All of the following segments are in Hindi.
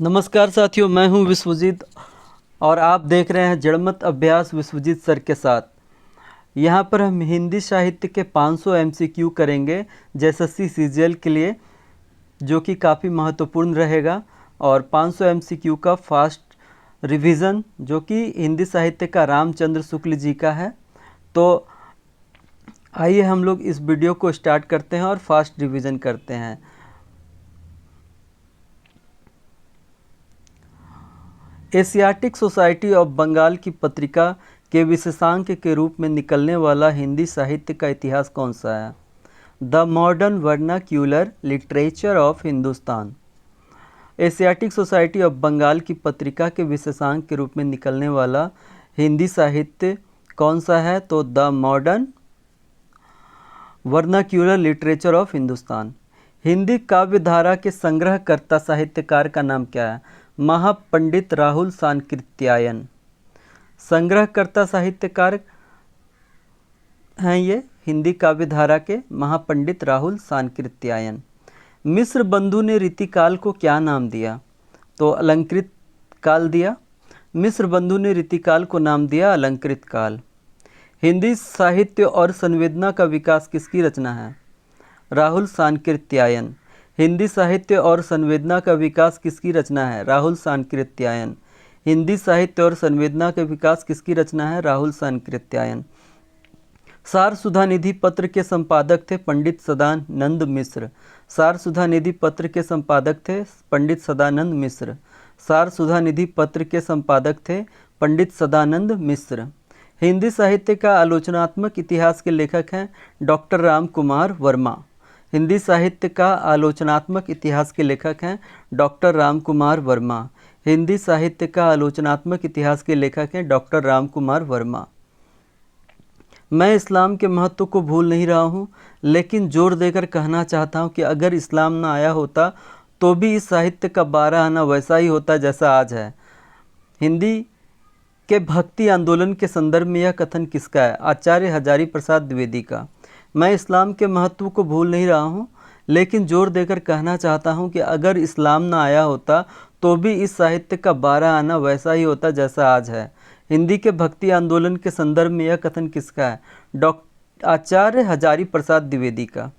नमस्कार साथियों, मैं हूं विश्वजीत और आप देख रहे हैं जड़मत अभ्यास विश्वजीत सर के साथ। यहां पर हम हिंदी साहित्य के 500 एमसीक्यू करेंगे एसएससी सीजीएल के लिए, जो कि काफ़ी महत्वपूर्ण रहेगा। और 500 एमसीक्यू का फास्ट रिवीजन जो कि हिंदी साहित्य का रामचंद्र शुक्ल जी का है। तो आइए हम लोग इस वीडियो को स्टार्ट करते हैं और फास्ट रिवीजन करते हैं। एशियाटिक सोसाइटी ऑफ बंगाल की पत्रिका के विशेषांक के रूप में निकलने वाला हिंदी साहित्य का इतिहास कौन सा है? The modern vernacular literature of Hindustan. Asiatic Society of Bengal की पत्रिका के विशेषांक के रूप में निकलने वाला हिंदी साहित्य कौन सा है? तो the modern vernacular literature of Hindustan. Hindi काव्य धारा के संग्रहकर्ता साहित्यकार का नाम क्या है? महापंडित राहुल सांकृत्यायन। संग्रहकर्ता साहित्यकार हैं ये हिंदी काव्य धारा के महापंडित राहुल सांकृत्यायन। मिस्र बंधु ने रीतिकाल को क्या नाम दिया? तो अलंकृत काल दिया। मिस्र बंधु ने रीतिकाल को नाम दिया अलंकृत काल। हिंदी साहित्य और संवेदना का विकास किसकी रचना है? राहुल सांकृत्यायन। हिंदी साहित्य और संवेदना का विकास किसकी रचना है? राहुल सांकृत्यायन। हिंदी साहित्य और संवेदना का विकास किसकी रचना है? राहुल सांकृत्यायन। सार सुधा निधि पत्र के संपादक थे पंडित सदानंद मिश्र। सार सुधा निधि पत्र के संपादक थे पंडित सदानंद मिश्र। सार सुधा निधि पत्र के संपादक थे पंडित सदानंद मिश्र। हिंदी साहित्य का आलोचनात्मक इतिहास के लेखक हैं डॉक्टर राम कुमार वर्मा। हिंदी साहित्य का आलोचनात्मक इतिहास के लेखक हैं डॉक्टर राम कुमार वर्मा। हिंदी साहित्य का आलोचनात्मक इतिहास के लेखक हैं डॉक्टर राम कुमार वर्मा। मैं इस्लाम के महत्व को भूल नहीं रहा हूँ, लेकिन जोर देकर कहना चाहता हूँ कि अगर इस्लाम ना आया होता तो भी इस साहित्य का 12 आना वैसा ही होता जैसा आज है। हिंदी के भक्ति आंदोलन के संदर्भ में यह कथन किसका है? आचार्य हजारी प्रसाद द्विवेदी का। मैं इस्लाम के महत्व को भूल नहीं रहा हूँ, लेकिन जोर देकर कहना चाहता हूँ कि अगर इस्लाम ना आया होता तो भी इस साहित्य का 12 आना वैसा ही होता जैसा आज है। हिंदी के भक्ति आंदोलन के संदर्भ में यह कथन किसका है? आचार्य हजारी प्रसाद द्विवेदी का।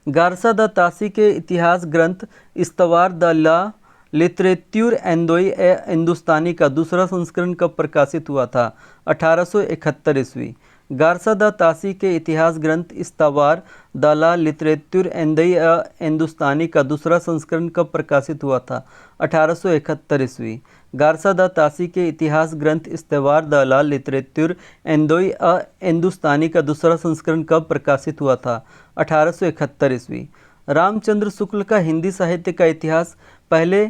गारसा द तासी के इतिहास ग्रंथ इस्तवार द ला लिटरेच्यूर एंदोई हिंदुस्तानी का दूसरा संस्करण कब प्रकाशित हुआ था? 1871 ईस्वी। गारसा द तासी के इतिहास ग्रंथ इस्तवार द ला लिटरेच्यूर एंदोई हिंदुस्तानी का दूसरा संस्करण कब प्रकाशित हुआ था? 1871 ईस्वी। गारसा द तासी के इतिहास ग्रंथ इस्तवार द ला लिटरेच्यूर एंदोई हिंदुस्तानी का दूसरा संस्करण कब प्रकाशित हुआ था? 1871 ईस्वी। रामचंद्र शुक्ल का हिंदी साहित्य का इतिहास पहले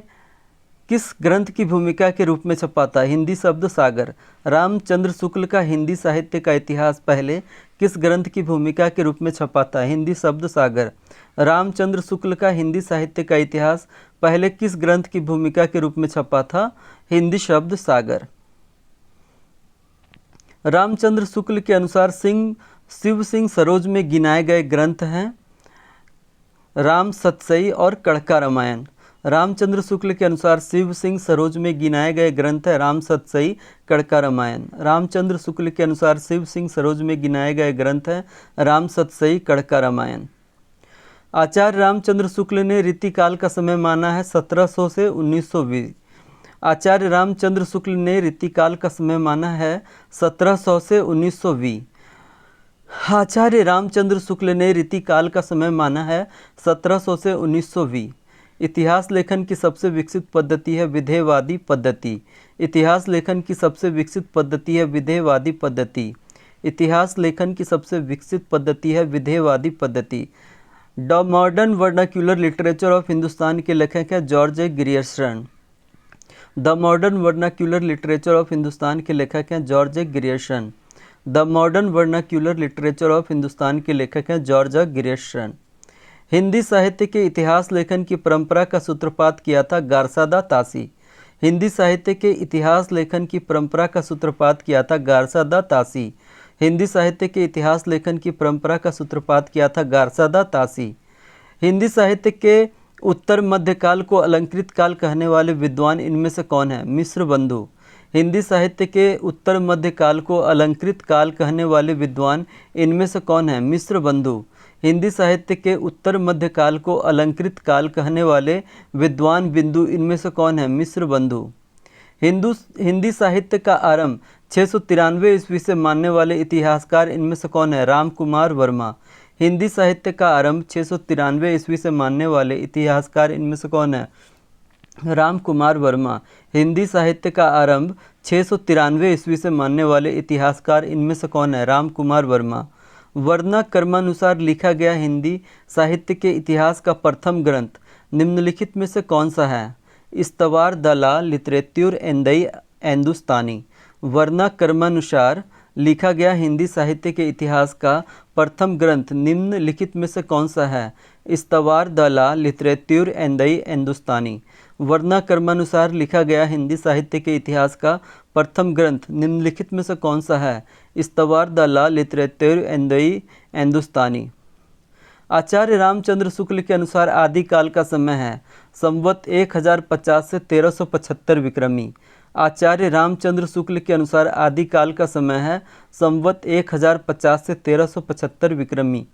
किस ग्रंथ की भूमिका के रूप में छपा था? हिंदी शब्द सागर। रामचंद्र शुक्ल का हिंदी साहित्य का इतिहास पहले किस ग्रंथ की भूमिका के रूप में छपा था? हिंदी शब्द सागर। रामचंद्र शुक्ल का हिंदी साहित्य का इतिहास पहले किस ग्रंथ की भूमिका के रूप में छपा था? हिंदी शब्द सागर। रामचंद्र शुक्ल के अनुसार शिव सिंह सरोज में गिनाए गए ग्रंथ हैं राम सतसई और कड़का रामायण। रामचंद्र शुक्ल के अनुसार शिव सिंह सरोज में गिनाए गए ग्रंथ है राम सतसई कड़का रामायण। रामचंद्र शुक्ल के अनुसार शिव सिंह सरोज में गिनाए गए ग्रंथ है राम सतसई कड़का रामायण। आचार्य रामचंद्र शुक्ल ने रीतिकाल का समय माना है 1700 से 1920। आचार्य रामचंद्र शुक्ल ने रीतिकाल का समय माना है 1700 से 1920। आचार्य रामचंद्र शुक्ल ने रीतिकाल का समय माना है 1700 से 1920। इतिहास लेखन की सबसे विकसित पद्धति है विधेयवादी पद्धति। इतिहास लेखन की सबसे विकसित पद्धति है विधेयवादी पद्धति। इतिहास लेखन की सबसे विकसित पद्धति है विधेयवादी पद्धति। The modern vernacular literature of Hindustan के लेखक हैं George Grierson. The modern vernacular literature of Hindustan के लेखक हैं George Grierson. The modern vernacular literature of Hindustan के लेखक हैं जॉर्ज ग्रियर्सन। हिंदी साहित्य के इतिहास लेखन की परंपरा का सूत्रपात किया था गारसा द तासी। हिंदी साहित्य के इतिहास लेखन की परंपरा का सूत्रपात किया था गारसा द तासी। हिंदी साहित्य के इतिहास लेखन की परंपरा का सूत्रपात किया था गारसा द तासी। हिंदी साहित्य के उत्तर मध्यकाल को अलंकृत काल कहने वाले विद्वान इनमें से कौन है? मिश्र बंधु। हिंदी साहित्य के उत्तर मध्यकाल को अलंकृत काल कहने वाले विद्वान इनमें से कौन है? मिश्र बंधु। हिंदी साहित्य के उत्तर मध्यकाल को अलंकृत काल कहने वाले विद्वान बिंदु इनमें से कौन है? मिश्र बंधु। हिंदी साहित्य का आरंभ 693 ईस्वी से मानने वाले इतिहासकार इनमें से कौन है? राम कुमार वर्मा। हिंदी साहित्य का आरंभ 693 ईस्वी से मानने वाले इतिहासकार इनमें से कौन है? राम कुमार वर्मा। हिंदी साहित्य का आरंभ 693 ईस्वी से मानने वाले इतिहासकार इनमें से कौन है? राम कुमार वर्मा। वर्णा क्रमानुसार लिखा गया हिंदी साहित्य के इतिहास का प्रथम ग्रंथ निम्नलिखित में से कौन सा है? इस्तवार द ला लिटरेच्यूर एंदई हिंदुस्तानी। वर्णा क्रमानुसार लिखा गया हिंदी साहित्य के इतिहास का प्रथम ग्रंथ निम्नलिखित में से कौन सा है? इस्तवार द ला लिटरेच्यूर एंदई हिंदुस्तानी। वर्णा क्रमानुसार लिखा गया हिंदी साहित्य के इतिहास का प्रथम ग्रंथ निम्नलिखित में से कौन सा है? इस्तवार द ला लिटरेच्यूर एंदई हिंदुस्तानी। आचार्य रामचंद्र शुक्ल के अनुसार आदिकाल का समय है संवत 1050 से 1375 विक्रमी। आचार्य रामचंद्र शुक्ल के अनुसार आदिकाल का समय है संवत 1050 से 1375 विक्रमी।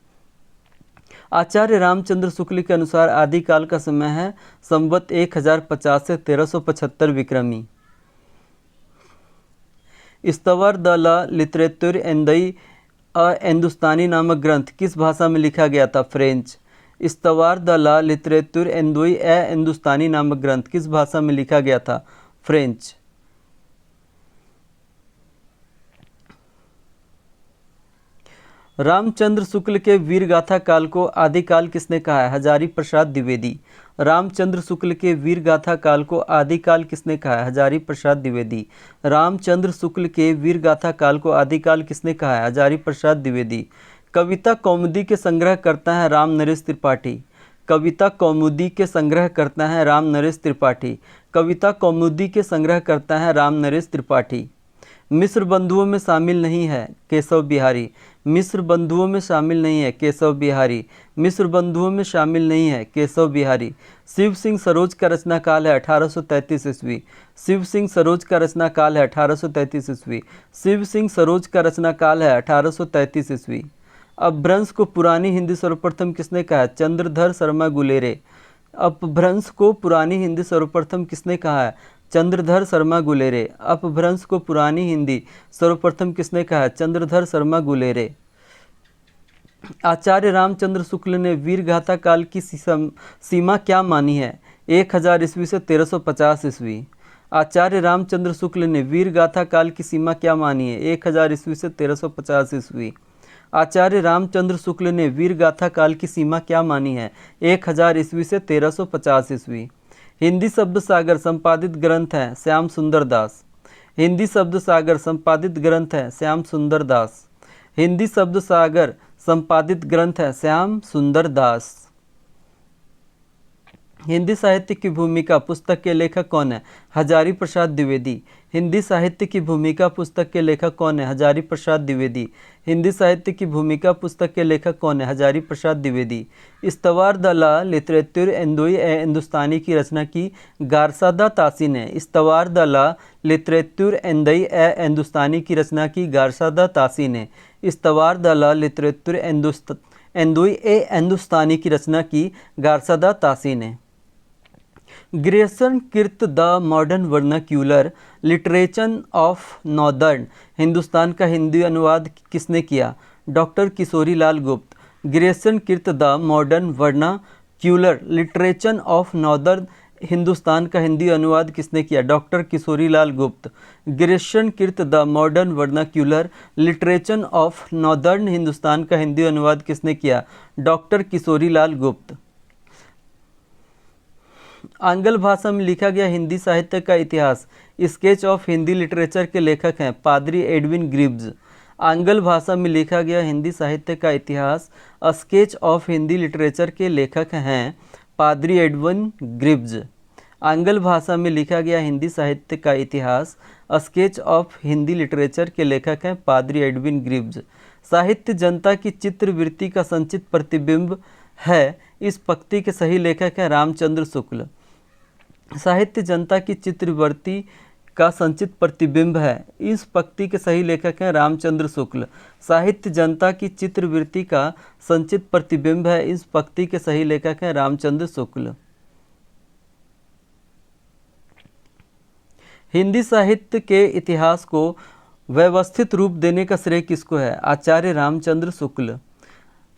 आचार्य रामचंद्र शुक्ल के अनुसार आदिकाल का समय है संवत 1050 से 1375 विक्रमी। इस्तवार द ला लिटरेच्यूर एंदई हिंदुस्तानी नामक ग्रंथ किस भाषा में लिखा गया था? फ्रेंच। इस्तवार द ला लिटरेच्यूर एंदोई हिंदुस्तानी नामक ग्रंथ किस भाषा में लिखा गया था? फ्रेंच। रामचंद्र शुक्ल के वीरगाथा काल को आदिकाल किसने कहा है? हजारी प्रसाद द्विवेदी। रामचंद्र शुक्ल के वीरगाथा काल को आदिकाल किसने कहा है? हजारी प्रसाद द्विवेदी। रामचंद्र शुक्ल के वीरगाथा काल को आदिकाल किसने कहा है? हजारी प्रसाद द्विवेदी। कविता कौमुदी के संग्रह करता है राम नरेश त्रिपाठी। कविता कौमुदी के संग्रह करता है राम नरेश त्रिपाठी। कविता कौमुदी के संग्रह करता है राम नरेश त्रिपाठी। मिस्र बंधुओं में शामिल नहीं है केशव बिहारी। मिस्र बंधुओं में शामिल नहीं है केशव बिहारी। मिस्र बंधुओं में शामिल नहीं है केशव बिहारी। शिव सिंह सरोज का रचना काल है 1833 ईस्वी। शिव सिंह सरोज का रचना काल है 1833 ईस्वी। शिव सिंह सरोज का रचना काल है 1833 ईस्वी। अपभ्रंश को पुरानी हिंदी सर्वप्रथम किसने कहा? चंद्रधर शर्मा गुलेरे। अपभ्रंश को पुरानी हिंदी सर्वप्रथम किसने कहा है? चंद्रधर शर्मा गुलेरे। अपभ्रंश को पुरानी हिंदी सर्वप्रथम किसने कहा है? चंद्रधर शर्मा गुलेरे। आचार्य रामचंद्र शुक्ल ने वीरगाथा काल की सीमा क्या मानी है? 1000 ईस्वी से 1350 ईस्वी। आचार्य रामचंद्र शुक्ल ने वीरगाथा काल की सीमा क्या मानी है? 1000 ईस्वी से 1350 ईस्वी। आचार्य रामचंद्र शुक्ल ने वीरगाथा काल की सीमा क्या मानी है? 1000 ईस्वी से 1350 ईस्वी। हिंदी शब्द सागर संपादित ग्रंथ है श्याम सुंदर दास। हिंदी शब्द सागर संपादित ग्रंथ है श्याम सुंदर दास। हिंदी शब्द सागर संपादित ग्रंथ है श्याम सुंदर दास। हिंदी साहित्य की भूमिका पुस्तक के लेखक कौन है? हजारी प्रसाद द्विवेदी। हिंदी साहित्य की भूमिका पुस्तक के लेखक कौन है? हजारी प्रसाद द्विवेदी। हिंदी साहित्य की भूमिका पुस्तक के लेखक कौन है? हजारी प्रसाद द्विवेदी। इस्तवार द ला लिटरेच्यूर एंदोई हिंदुस्तानी की रचना की गारसादा तासी ने। इस्तवार द ला लिटरेच्यूर एंदई हिंदुस्तानी की रचना की गारसादा तासी ने। इस्तवार द ला लिटरेच्यूर एंदोई हिंदुस्तानी की रचना की गारसादा तासी ने। ग्रेसन कृत the modern vernacular literature of northern Hindustan का हिंदी अनुवाद किसने किया? डॉक्टर किशोरी लाल गुप्त। ग्रेसन कृत the modern vernacular literature of northern Hindustan का हिंदी अनुवाद किसने किया? डॉक्टर किशोरी लाल गुप्त। ग्रेसन कृत the modern vernacular literature of northern Hindustan का हिंदी अनुवाद किसने किया? डॉक्टर किशोरी लाल गुप्त। आंग्ल भाषा में लिखा गया हिंदी साहित्य का इतिहास स्केच ऑफ हिंदी लिटरेचर के लेखक हैं पादरी एडविन ग्रिव्स। आंग्ल भाषा में लिखा गया हिंदी साहित्य का इतिहास स्केच ऑफ हिंदी लिटरेचर के लेखक हैं पादरी एडविन ग्रिव्स। आंग्ल भाषा में लिखा गया हिंदी साहित्य का इतिहास स्केच ऑफ हिंदी लिटरेचर के लेखक हैं पादरी एडविन ग्रिव्स। साहित्य जनता की चित्रवृत्ति का संचित प्रतिबिंब है इस पंक्ति के सही लेखक हैं रामचंद्र शुक्ल। साहित्य जनता की चित्रवृत्ति का संचित प्रतिबिंब है, इस पंक्ति के सही लेखक हैं रामचंद्र शुक्ल। साहित्य जनता की चित्रवृत्ति का संचित प्रतिबिंब है, इस पंक्ति के सही लेखक हैं रामचंद्र शुक्ल। हिंदी साहित्य के इतिहास को व्यवस्थित रूप देने का श्रेय किसको है? आचार्य रामचंद्र शुक्ल।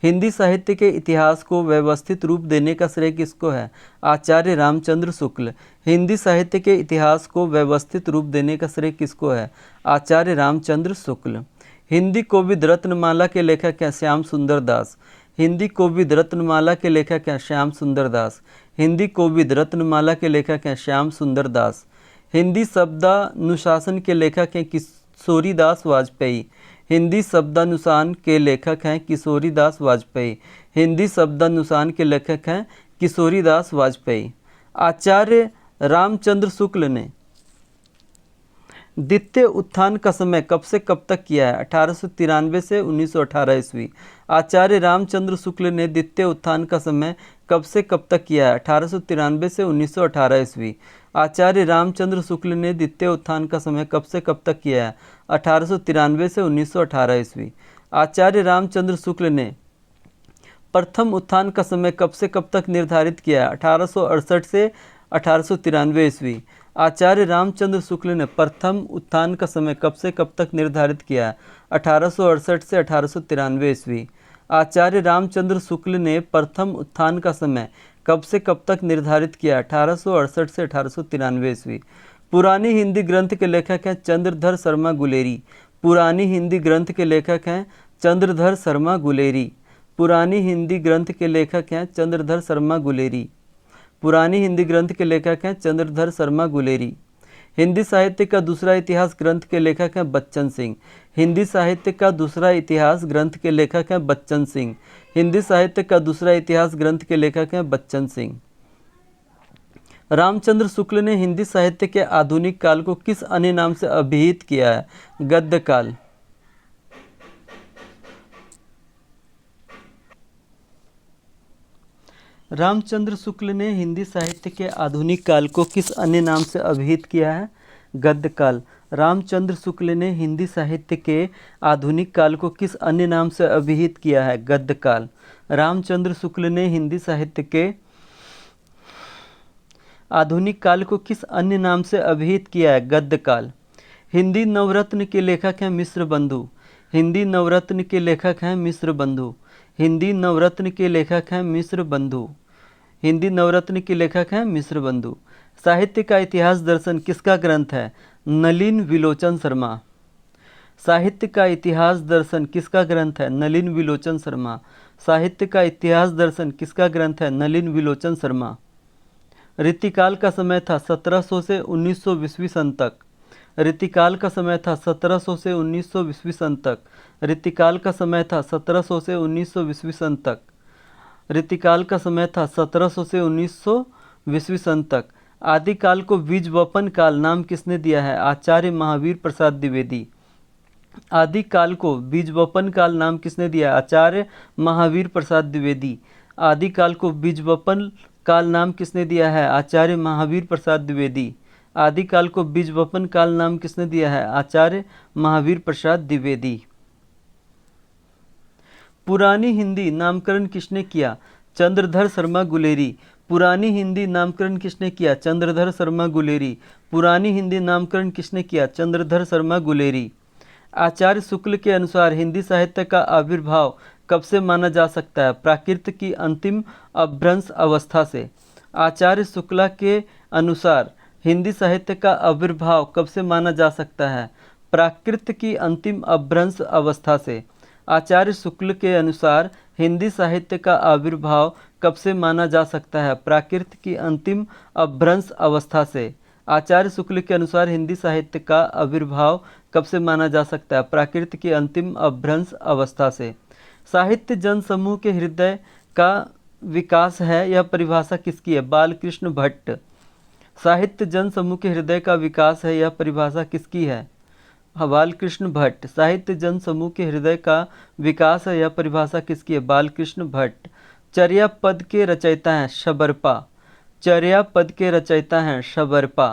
हिंदी साहित्य के इतिहास को व्यवस्थित रूप देने का श्रेय किसको है? आचार्य रामचंद्र शुक्ल। हिंदी साहित्य के इतिहास को व्यवस्थित रूप देने का श्रेय किसको है? आचार्य रामचंद्र शुक्ल। हिंदी कोविद रत्नमाला के लेखक हैं श्याम सुंदर दास। हिंदी कोविद रत्नमाला के लेखक हैं श्याम सुंदर दास। हिंदी कोविद रत्नमाला के लेखक हैं श्याम सुंदर दास। हिंदी शब्दानुशासन के लेखक हैं किशोरीदास वाजपेयी। हिंदी शब्दानुशासन के लेखक हैं किशोरीदास वाजपेयी। हिंदी शब्दानुशासन के लेखक हैं किशोरीदास वाजपेयी। आचार्य रामचंद्र शुक्ल ने द्वितीय उत्थान का समय कब से कब तक किया है? 1893 से 1918 ईस्वी। आचार्य रामचंद्र शुक्ल ने द्वितीय उत्थान का समय कब से कब तक किया है? 1893 से 1918 ईस्वी। आचार्य रामचंद्र शुक्ल ने द्वितीय उत्थान का समय कब से कब तक किया है? 1893 से 1918 ईस्वी। आचार्य रामचंद्र शुक्ल ने प्रथम उत्थान का समय कब से कब तक निर्धारित किया है? 1868 से 1893 ईस्वी। आचार्य रामचंद्र शुक्ल ने प्रथम उत्थान का समय कब से कब तक निर्धारित किया है? 1868 से 1893 ईस्वी। आचार्य रामचंद्र शुक्ल ने प्रथम उत्थान का समय कब से कब तक निर्धारित किया? 1868 से 1893 ईस्वी। पुरानी हिंदी ग्रंथ के लेखक हैं चंद्रधर शर्मा गुलेरी। पुरानी हिंदी ग्रंथ के लेखक हैं चंद्रधर शर्मा गुलेरी। पुरानी हिंदी ग्रंथ के लेखक हैं चंद्रधर शर्मा गुलेरी। पुरानी हिंदी ग्रंथ के लेखक हैं चंद्रधर शर्मा गुलेरी। हिंदी साहित्य का दूसरा इतिहास ग्रंथ के लेखक हैं बच्चन सिंह। हिंदी साहित्य का दूसरा इतिहास ग्रंथ के लेखक हैं बच्चन सिंह। हिंदी साहित्य का दूसरा इतिहास ग्रंथ के लेखक हैं बच्चन सिंह। रामचंद्र शुक्ल ने हिंदी साहित्य के आधुनिक काल को किस अन्य नाम से अभिहित किया है? गद्य काल। रामचंद्र शुक्ल ने हिंदी साहित्य के आधुनिक काल को किस अन्य नाम से अभिहित किया है? गद्य काल। रामचंद्र शुक्ल ने हिंदी साहित्य के आधुनिक काल को किस अन्य नाम से अभिहित किया है? गद्य काल। रामचंद्र शुक्ल ने हिंदी साहित्य के आधुनिक काल को किस अन्य नाम से अभिहित किया है? गद्य काल। हिंदी नवरत्न के लेखक हैं मिश्र बंधु। हिंदी नवरत्न के लेखक हैं मिश्र बंधु। हिंदी नवरत्न के लेखक हैं मिश्र बंधु। हिंदी नवरत्न के लेखक हैं मिश्र बंधु। साहित्य का इतिहास दर्शन किसका ग्रंथ है? नलिन विलोचन शर्मा। साहित्य का इतिहास दर्शन किसका ग्रंथ है? नलिन विलोचन शर्मा। साहित्य का इतिहास दर्शन किसका ग्रंथ है? नलिन विलोचन शर्मा। रीतिकाल का समय था 1700 से 1900 ईस्वी सन तक। रीतिकाल का समय था 1700 से 1900 ईस्वी सन तक। रीतिकाल का समय था 1700 से 1900 ईस्वी सन तक। रीतिकाल का समय था 1700 से 1900 ईस्वी सन तक। आदिकाल को बीजवपन काल नाम किसने दिया है? आचार्य महावीर प्रसाद द्विवेदी। आदिकाल को बीजवपन काल नाम किसने दिया? आचार्य महावीर प्रसाद द्विवेदी। आदिकाल को बीजवपन काल नाम किसने दिया है? आचार्य महावीर प्रसाद द्विवेदी। आदिकाल को बीजवपन काल नाम किसने दिया है? आचार्य महावीर प्रसाद द्विवेदी। पुरानी हिंदी नामकरण किसने किया? चंद्रधर शर्मा गुलेरी। पुरानी हिंदी नामकरण किसने किया? चंद्रधर शर्मा गुलेरी। पुरानी हिंदी नामकरण किसने किया? चंद्रधर शर्मा गुलेरी। आचार्य शुक्ल के अनुसार हिंदी साहित्य का आविर्भाव कब से माना जा सकता है? प्राकृत की अंतिम अपभ्रंश अवस्था से। आचार्य शुक्ला के अनुसार हिंदी साहित्य का आविर्भाव कब से माना जा सकता है? प्राकृत की अंतिम अपभ्रंश अवस्था से। आचार्य शुक्ल के अनुसार हिंदी साहित्य का आविर्भाव कब से माना जा सकता है? प्राकृत की अंतिम अपभ्रंश अवस्था से। आचार्य शुक्ल के अनुसार हिंदी साहित्य का आविर्भाव कब से माना जा सकता है? प्राकृत की अंतिम अपभ्रंश अवस्था से। साहित्य जन समूह के हृदय का विकास है, यह परिभाषा किसकी है? बालकृष्ण भट्ट। साहित्य जन समूह के हृदय का विकास है, यह परिभाषा किसकी है? बालकृष्ण भट्ट। साहित्य जन समूह के हृदय का विकास है, यह परिभाषा किसकी है? बालकृष्ण भट्ट। चर्या पद के रचयिता हैं शबरपा। चर्या पद के रचयिता हैं शबरपा।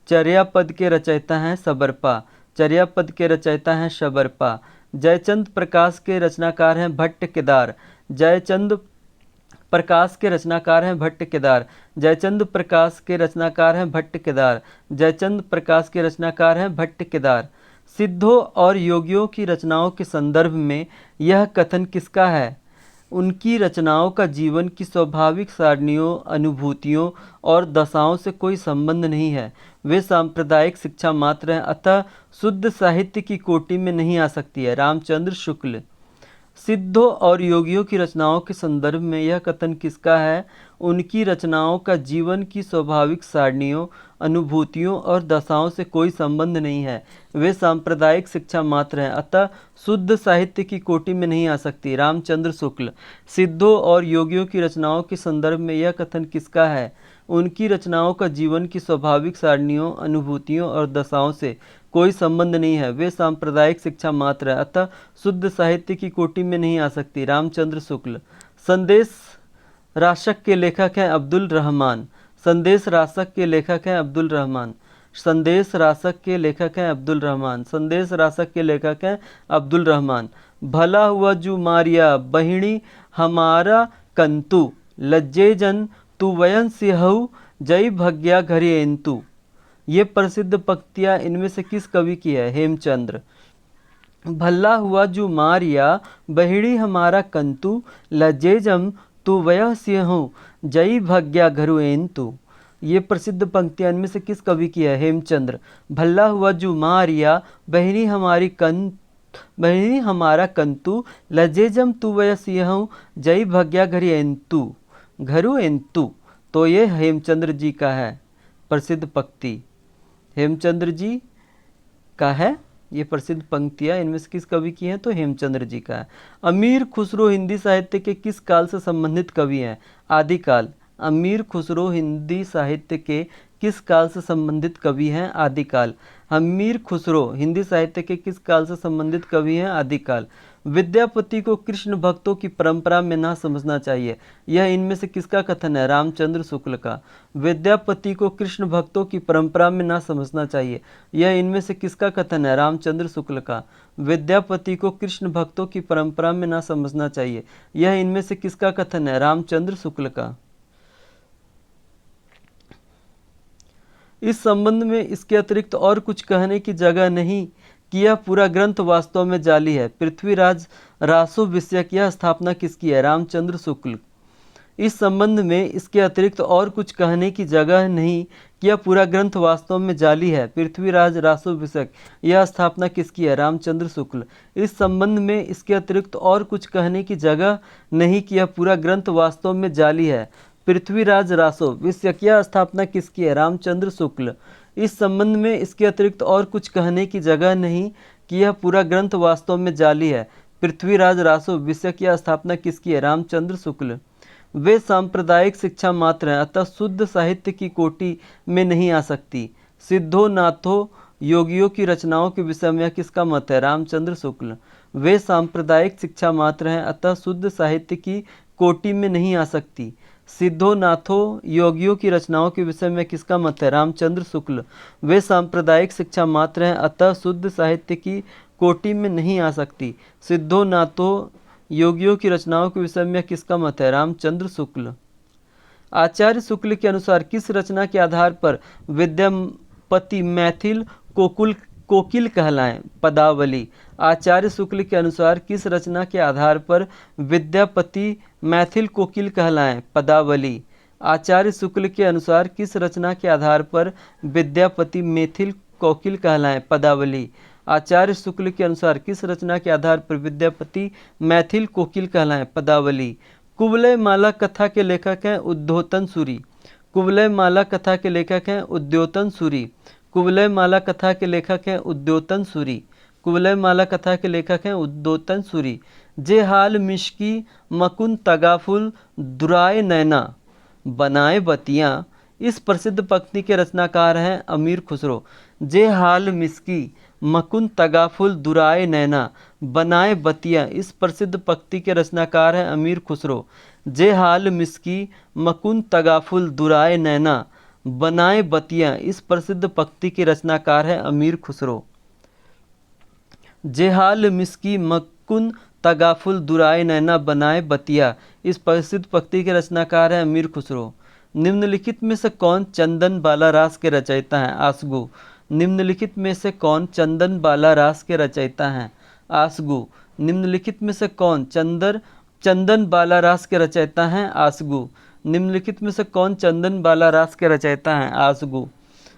चर्या पद के रचयिता हैं शबरपा। चर्या पद के रचयिता हैं शबरपा। जयचंद प्रकाश के रचनाकार हैं भट्ट केदार। जयचंद प्रकाश के रचनाकार हैं भट्ट केदार। जयचंद प्रकाश के रचनाकार हैं भट्ट केदार। जयचंद प्रकाश के रचनाकार हैं भट्ट केदार। सिद्धों और योगियों की रचनाओं के संदर्भ में यह कथन किसका है? उनकी रचनाओं का जीवन की स्वाभाविक सारणियों, अनुभूतियों और दशाओं से कोई संबंध नहीं है। वे सांप्रदायिक शिक्षा मात्र हैं, अतः शुद्ध साहित्य की कोटि में नहीं आ सकती है। रामचंद्र शुक्ल। सिद्धों और योगियों की रचनाओं के संदर्भ में यह कथन किसका है? उनकी रचनाओं का जीवन की स्वाभाविक सारणियों, अनुभूतियों और दशाओं से कोई संबंध नहीं है। वे सांप्रदायिक शिक्षा मात्र हैं, अतः शुद्ध साहित्य की कोटि में नहीं आ सकती। रामचंद्र शुक्ल। सिद्धों और योगियों की रचनाओं के संदर्भ में यह कथन किसका है? उनकी रचनाओं का जीवन की स्वाभाविक सारणियों, अनुभूतियों और दशाओं से कोई संबंध नहीं है। वे सांप्रदायिक शिक्षा मात्र है, अतः शुद्ध साहित्य की कोटि में नहीं आ सकती। रामचंद्र शुक्ल। संदेश राशक के लेखक हैं अब्दुल रहमान। संदेश राशक के लेखक हैं अब्दुल रहमान। संदेश राशक के लेखक हैं अब्दुल रहमान। संदेश राशक के लेखक हैं अब्दुल रहमान। भला हुआ जू मारिया बहिणी हमारा कंतु, लज्जे जन तू वयन सिहऊ जय भग्या घरेंतु। ये प्रसिद्ध पंक्तियाँ इनमें से किस कवि की है? हेमचंद्र। भल्ला हुआ जो मारिया बहिड़ी हमारा कंतु, लज्जेजम तू वयह सिंहू जई भग्या घरुएंतु। ये प्रसिद्ध पंक्तियाँ इनमें से किस कवि की है? हेमचंद्र। भल्ला हुआ जो मारिया बहिनी हमारा कंतु, लज्जेजम तू वयह सिंहू जई भग्या घरुएंतु। तो ये हेमचंद्र जी का है प्रसिद्ध पंक्ति। हेमचंद्र जी का है ये प्रसिद्ध पंक्तियाँ। इनमें से किस कवि की हैं? तो हेमचंद्र जी का है। अमीर खुसरो हिंदी साहित्य के किस काल से संबंधित कवि हैं? आदिकाल। अमीर खुसरो हिंदी साहित्य के किस काल से संबंधित कवि हैं? आदिकाल। अमीर खुसरो हिंदी साहित्य के किस काल से संबंधित कवि हैं? आदिकाल। विद्यापति को कृष्ण भक्तों की परंपरा में ना समझना चाहिए, यह इनमें से किसका कथन है? रामचंद्र शुक्ल का। विद्यापति को कृष्ण भक्तों की परंपरा में ना समझना चाहिए, यह इनमें से किसका कथन है? रामचंद्र शुक्ल का। विद्यापति को कृष्ण भक्तों की परंपरा में ना समझना चाहिए, यह इनमें से किसका कथन है? रामचंद्र शुक्ल का। इस संबंध में इसके अतिरिक्त और कुछ कहने की जगह नहीं कि यह पूरा ग्रंथ वास्तव में जाली है। पृथ्वीराज रासो विषय की यह स्थापना किसकी है? रामचंद्र शुक्ल। इस संबंध में इसके अतिरिक्त और कुछ कहने की जगह नहीं कि यह पूरा ग्रंथ वास्तव में जाली है। पृथ्वीराज रासो विषय यह स्थापना किसकी है? रामचंद्र शुक्ल। इस संबंध में इसके अतिरिक्त और कुछ कहने की जगह नहीं कि यह पूरा ग्रंथ वास्तव में जाली है। पृथ्वीराज रासो विषय की यह स्थापना किसकी है? रामचंद्र शुक्ल। इस संबंध में इसके अतिरिक्त और कुछ कहने की जगह नहीं कि यह पूरा ग्रंथ वास्तव में जाली है। पृथ्वीराज रासो विषय की स्थापना किसकी है? रामचंद्र शुक्ल। वे सांप्रदायिक शिक्षा मात्र हैं, अतः शुद्ध साहित्य की कोटि में नहीं आ सकती। सिद्धों नाथों योगियों की रचनाओं के विषय में किसका मत है? रामचंद्र शुक्ल। वे सांप्रदायिक शिक्षा मात्र हैं, अतः शुद्ध साहित्य की कोटि में नहीं आ सकती। सिद्धों नाथों योगियों की रचनाओं के विषय में किसका मत है? रामचंद्र शुक्ल। वे सांप्रदायिक शिक्षा मात्र हैं, अतः शुद्ध साहित्य की कोटि में नहीं आ सकती। सिद्धों नाथों योगियों की रचनाओं के विषय में किसका मत है? रामचंद्र शुक्ल। आचार्य शुक्ल के अनुसार किस रचना के आधार पर विद्यापति मैथिल कोकिल कहलाएं? पदावली। आचार्य शुक्ल के अनुसार किस रचना के आधार पर विद्यापति मैथिल कोकिल कहलाएं? पदावली। आचार्य शुक्ल के अनुसार किस रचना के आधार पर विद्यापति मैथिल कोकिल कहलाएं? पदावली। आचार्य शुक्ल के अनुसार किस रचना के आधार पर विद्यापति मैथिल कोकिल कहलाएं? पदावली। कुवलय माला कथा के लेखक हैं उद्योतन सूरी। कुवलय माला कथा के लेखक हैं उद्योतन सूरी। कुवलय माला कथा के लेखक हैं उद्योतन सूरी। कुवलय माला कथा के लेखक हैं उद्योतन सूरी। जे हाल मिश्की मकुन तगाफुल दुराए नैना बनाए बतियाँ, इस प्रसिद्ध पंक्ति के रचनाकार हैं अमीर खुसरो। जे हाल मिस्की मकुन तगाफुल दुराए नैना बनाए बतिया, इस प्रसिद्ध पंक्ति के रचनाकार हैं अमीर खुसरो। जे हाल मिस्की मकुन तगाफुल दुराए नैना बनाए बतिया, इस प्रसिद्ध पंक्ति के रचनाकार हैं अमीर खुसरो। जेहाल मिस्की मकुन तगाफुल दुराए नैना बनाए बतिया, इस प्रसिद्ध पंक्ति के रचनाकार हैं अमीर खुसरो। निम्नलिखित में से कौन चंदन बाला रास के रचयिता हैं? आसगू। निम्नलिखित में से कौन चंदन बाला रास के रचयिता हैं? आसगू। निम्नलिखित में से कौन चंदन बाला रास के रचयिता हैं? आसगू। निम्नलिखित में से कौन चंदन बाला रास के रचयिता हैं? आसगू।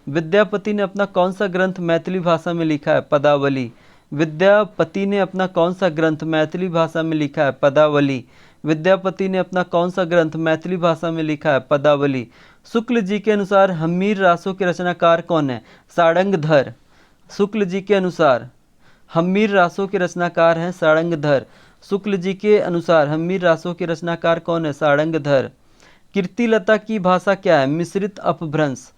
विद्यापति ने अपना कौन सा ग्रंथ मैथिली भाषा में लिखा है? पदावली। विद्यापति ने अपना कौन सा ग्रंथ मैथिली भाषा में लिखा है? पदावली। विद्यापति ने अपना कौन सा ग्रंथ मैथिली भाषा में लिखा है? पदावली। शुक्ल जी के अनुसार हम्मीर रासों के रचनाकार कौन है? सारंगधर। शुक्ल जी के अनुसार हम्मीर रासों के रचनाकार हैं सारंगधर। शुक्ल जी के अनुसार हम्मीर रासों के रचनाकार कौन है? सारंगधर। कीर्तिलता की भाषा क्या है? मिश्रित अपभ्रंश।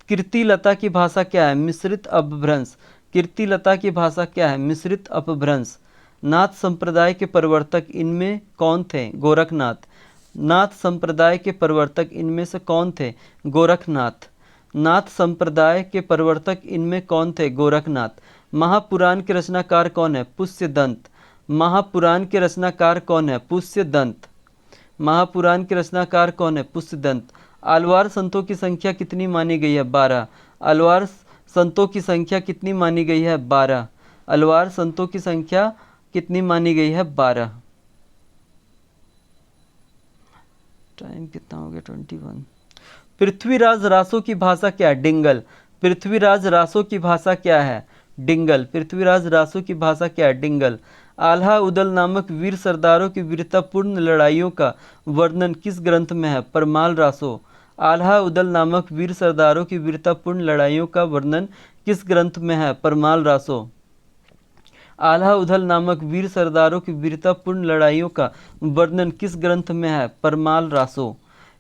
कीर्तिलता की भाषा क्या है? मिश्रित अपभ्रंश। कीर्तिलता की भाषा क्या है? मिश्रित अपभ्रंश। नाथ संप्रदाय के प्रवर्तक इनमें कौन थे? गोरखनाथ। नाथ संप्रदाय के प्रवर्तक इनमें से कौन थे? गोरखनाथ। नाथ संप्रदाय के प्रवर्तक इनमें कौन थे? गोरखनाथ। महापुराण के रचनाकार कौन है? पुष्यदंत। महापुराण के रचनाकार कौन है? पुष्यदंत। महापुराण के रचनाकार कौन है? पुष्यदंत। आलवार संतों की संख्या कितनी मानी गई है? 12। आलवार संतों की संख्या कितनी मानी गई है? 12। अलवार संतों की संख्या कितनी मानी गई है? 12। टाइम कितना हो गया? 21। पृथ्वीराज रासों की भाषा क्या है? डिंगल। पृथ्वीराज रासों की भाषा क्या है? डिंगल। पृथ्वीराज रासों की भाषा क्या है? डिंगल। आल्हा उदल नामक वीर सरदारों की वीरतापूर्ण लड़ाइयों का वर्णन किस ग्रंथ में है? परमाल रासो। आल्हा उदल नामक वीर सरदारों की वीरतापूर्ण लड़ाइयों का वर्णन किस ग्रंथ में है? परमाल रासो। आल्हा उदल नामक वीर सरदारों की वीरतापूर्ण लड़ाइयों का वर्णन किस ग्रंथ में है? परमाल रासो।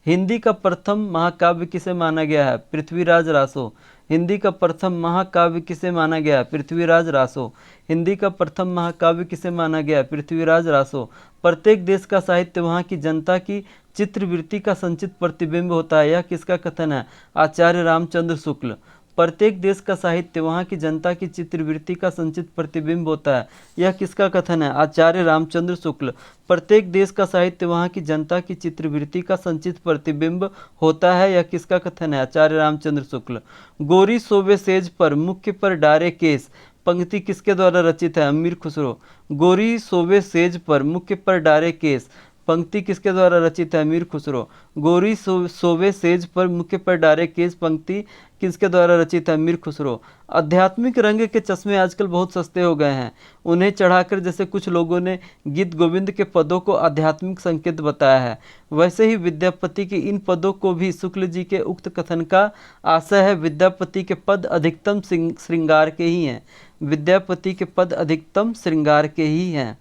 हिंदी का प्रथम महाकाव्य किसे माना गया है? पृथ्वीराज रासो। हिंदी का प्रथम महाकाव्य किसे माना गया है? पृथ्वीराज रासो। हिंदी का प्रथम महाकाव्य किसे माना गया है? पृथ्वीराज रासो। प्रत्येक देश का साहित्य वहाँ की जनता की चित्रवृत्ति का संचित प्रतिबिंब होता है, यह किसका कथन है? आचार्य रामचंद्र शुक्ल। प्रत्येक देश का साहित्य वहाँ की जनता की चित्रवृत्ति का संचित प्रतिबिंब होता है, यह किसका कथन है? आचार्य रामचंद्र शुक्ल। प्रत्येक देश का साहित्य वहाँ की जनता की चित्रवृत्ति का संचित प्रतिबिंब होता है, यह किसका कथन है? आचार्य रामचंद्र शुक्ल। गोरी सोवे सेज पर मुख्य पर डारे केस पंक्ति किसके द्वारा रचित है? अमीर खुसरो। गोरी सोवे सेज पर मुख्य पर डारे केस पंक्ति किसके द्वारा रचित है? अमीर खुसरो। गोरी सोवे सेज पर मुख्य पर डारे केस पंक्ति किसके द्वारा रचित है? अमीर खुसरो। आध्यात्मिक रंग के चश्मे आजकल बहुत सस्ते हो गए हैं, उन्हें चढ़ाकर जैसे कुछ लोगों ने गीत गोविंद के पदों को आध्यात्मिक संकेत बताया है, वैसे ही विद्यापति के इन पदों को भी शुक्ल जी के उक्त कथन का आशय है। विद्यापति के पद अधिकतम श्रृंगार के ही हैं। विद्यापति के पद अधिकतम श्रृंगार के ही हैं।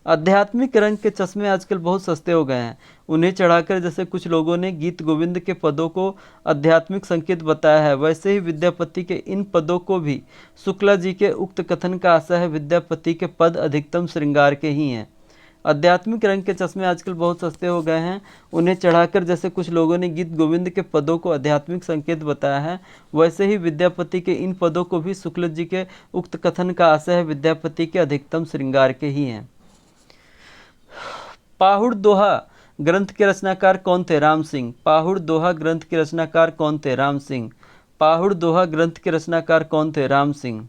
आध्यात्मिक रंग के चश्मे आजकल बहुत सस्ते हो गए हैं, उन्हें चढ़ाकर जैसे कुछ लोगों ने गीत गोविंद के पदों को आध्यात्मिक संकेत बताया है, वैसे ही विद्यापति के इन पदों को भी शुक्ला जी के उक्त कथन का आशय है। विद्यापति के पद अधिकतम श्रृंगार के ही हैं। आध्यात्मिक रंग के चश्मे आजकल बहुत सस्ते हो गए हैं, उन्हें चढ़ाकर जैसे कुछ लोगों ने गीत गोविंद के पदों को आध्यात्मिक संकेत बताया है, वैसे ही विद्यापति के इन पदों को भी शुक्ल जी के उक्त कथन का आशय है। विद्यापति के अधिकतम श्रृंगार के ही हैं। पाहुड़ दोहा ग्रंथ के रचनाकार कौन थे? राम सिंह। पाहुड़ दोहा ग्रंथ के रचनाकार कौन थे? राम सिंह। पाहुड़ दोहा ग्रंथ के रचनाकार कौन थे? राम सिंह।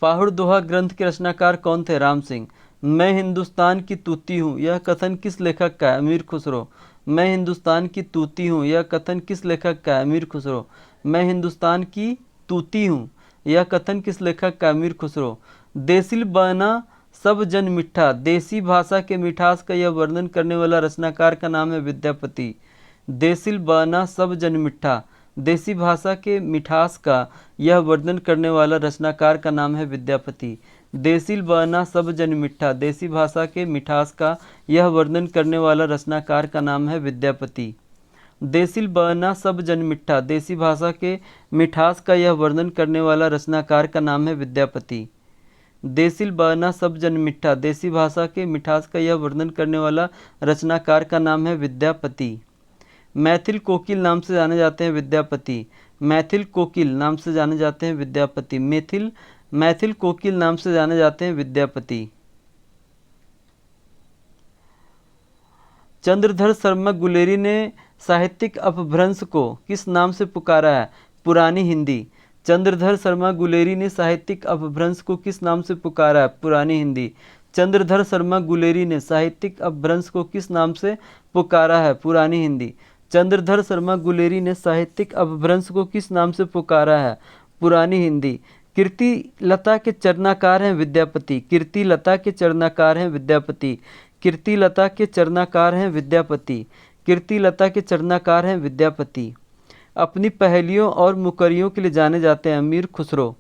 पाहुड़ दोहा ग्रंथ के रचनाकार कौन थे? राम सिंह। मैं हिंदुस्तान की तूती हूँ, यह कथन किस लेखक का है? अमीर खुसरो। मैं हिंदुस्तान की तूती हूँ, यह कथन किस लेखक का है? अमीर खुसरो। मैं हिंदुस्तान की तूती हूँ, यह कथन किस लेखक का? अमीर खुसरो। देसिल बना सब जन मिठा, देसी भाषा के मिठास का यह वर्णन करने वाला रचनाकार का नाम है विद्यापति। देसिल बना सब जन मिठा, देसी भाषा के मिठास का यह वर्णन करने वाला रचनाकार का नाम है विद्यापति। देसिल बना सब जन मिठा, देसी भाषा के मिठास का यह वर्णन करने वाला रचनाकार का नाम है विद्यापति। देसिल बहना सब जन मिठा, देसी भाषा के मिठास का यह वर्णन करने वाला रचनाकार का नाम है विद्यापति। देसिल बहना सब जन मिठा, देसी भाषा के मिठास का यह वर्णन करने वाला रचनाकार का नाम है विद्यापति। मैथिल कोकिल नाम से जाने जाते हैं विद्यापति। मैथिल कोकिल नाम से जाने जाते हैं विद्यापति। मैथिल कोकिल नाम से जाने जाते हैं विद्यापति। चंद्रधर शर्मा गुलेरी ने साहित्यिक अपभ्रंश को किस नाम से पुकारा है? पुरानी हिंदी। चंद्रधर शर्मा गुलेरी ने साहित्यिक अपभ्रंश को किस नाम से पुकारा है? पुरानी हिंदी। चंद्रधर शर्मा गुलेरी ने साहित्यिक अपभ्रंश को किस नाम से पुकारा है? पुरानी हिंदी। चंद्रधर शर्मा गुलेरी ने साहित्यिक अपभ्रंश को किस नाम से पुकारा है? पुरानी हिंदी। कीर्ति लता के चरणाकार हैं विद्यापति। कीर्ति लता के चरणाकार हैं विद्यापति। कीर्ति लता के चरणाकार हैं विद्यापति। कीर्ति लता के चरणाकार हैं विद्यापति। अपनी पहेलियों और मुकरियों के लिए जाने जाते हैं अमीर खुसरो।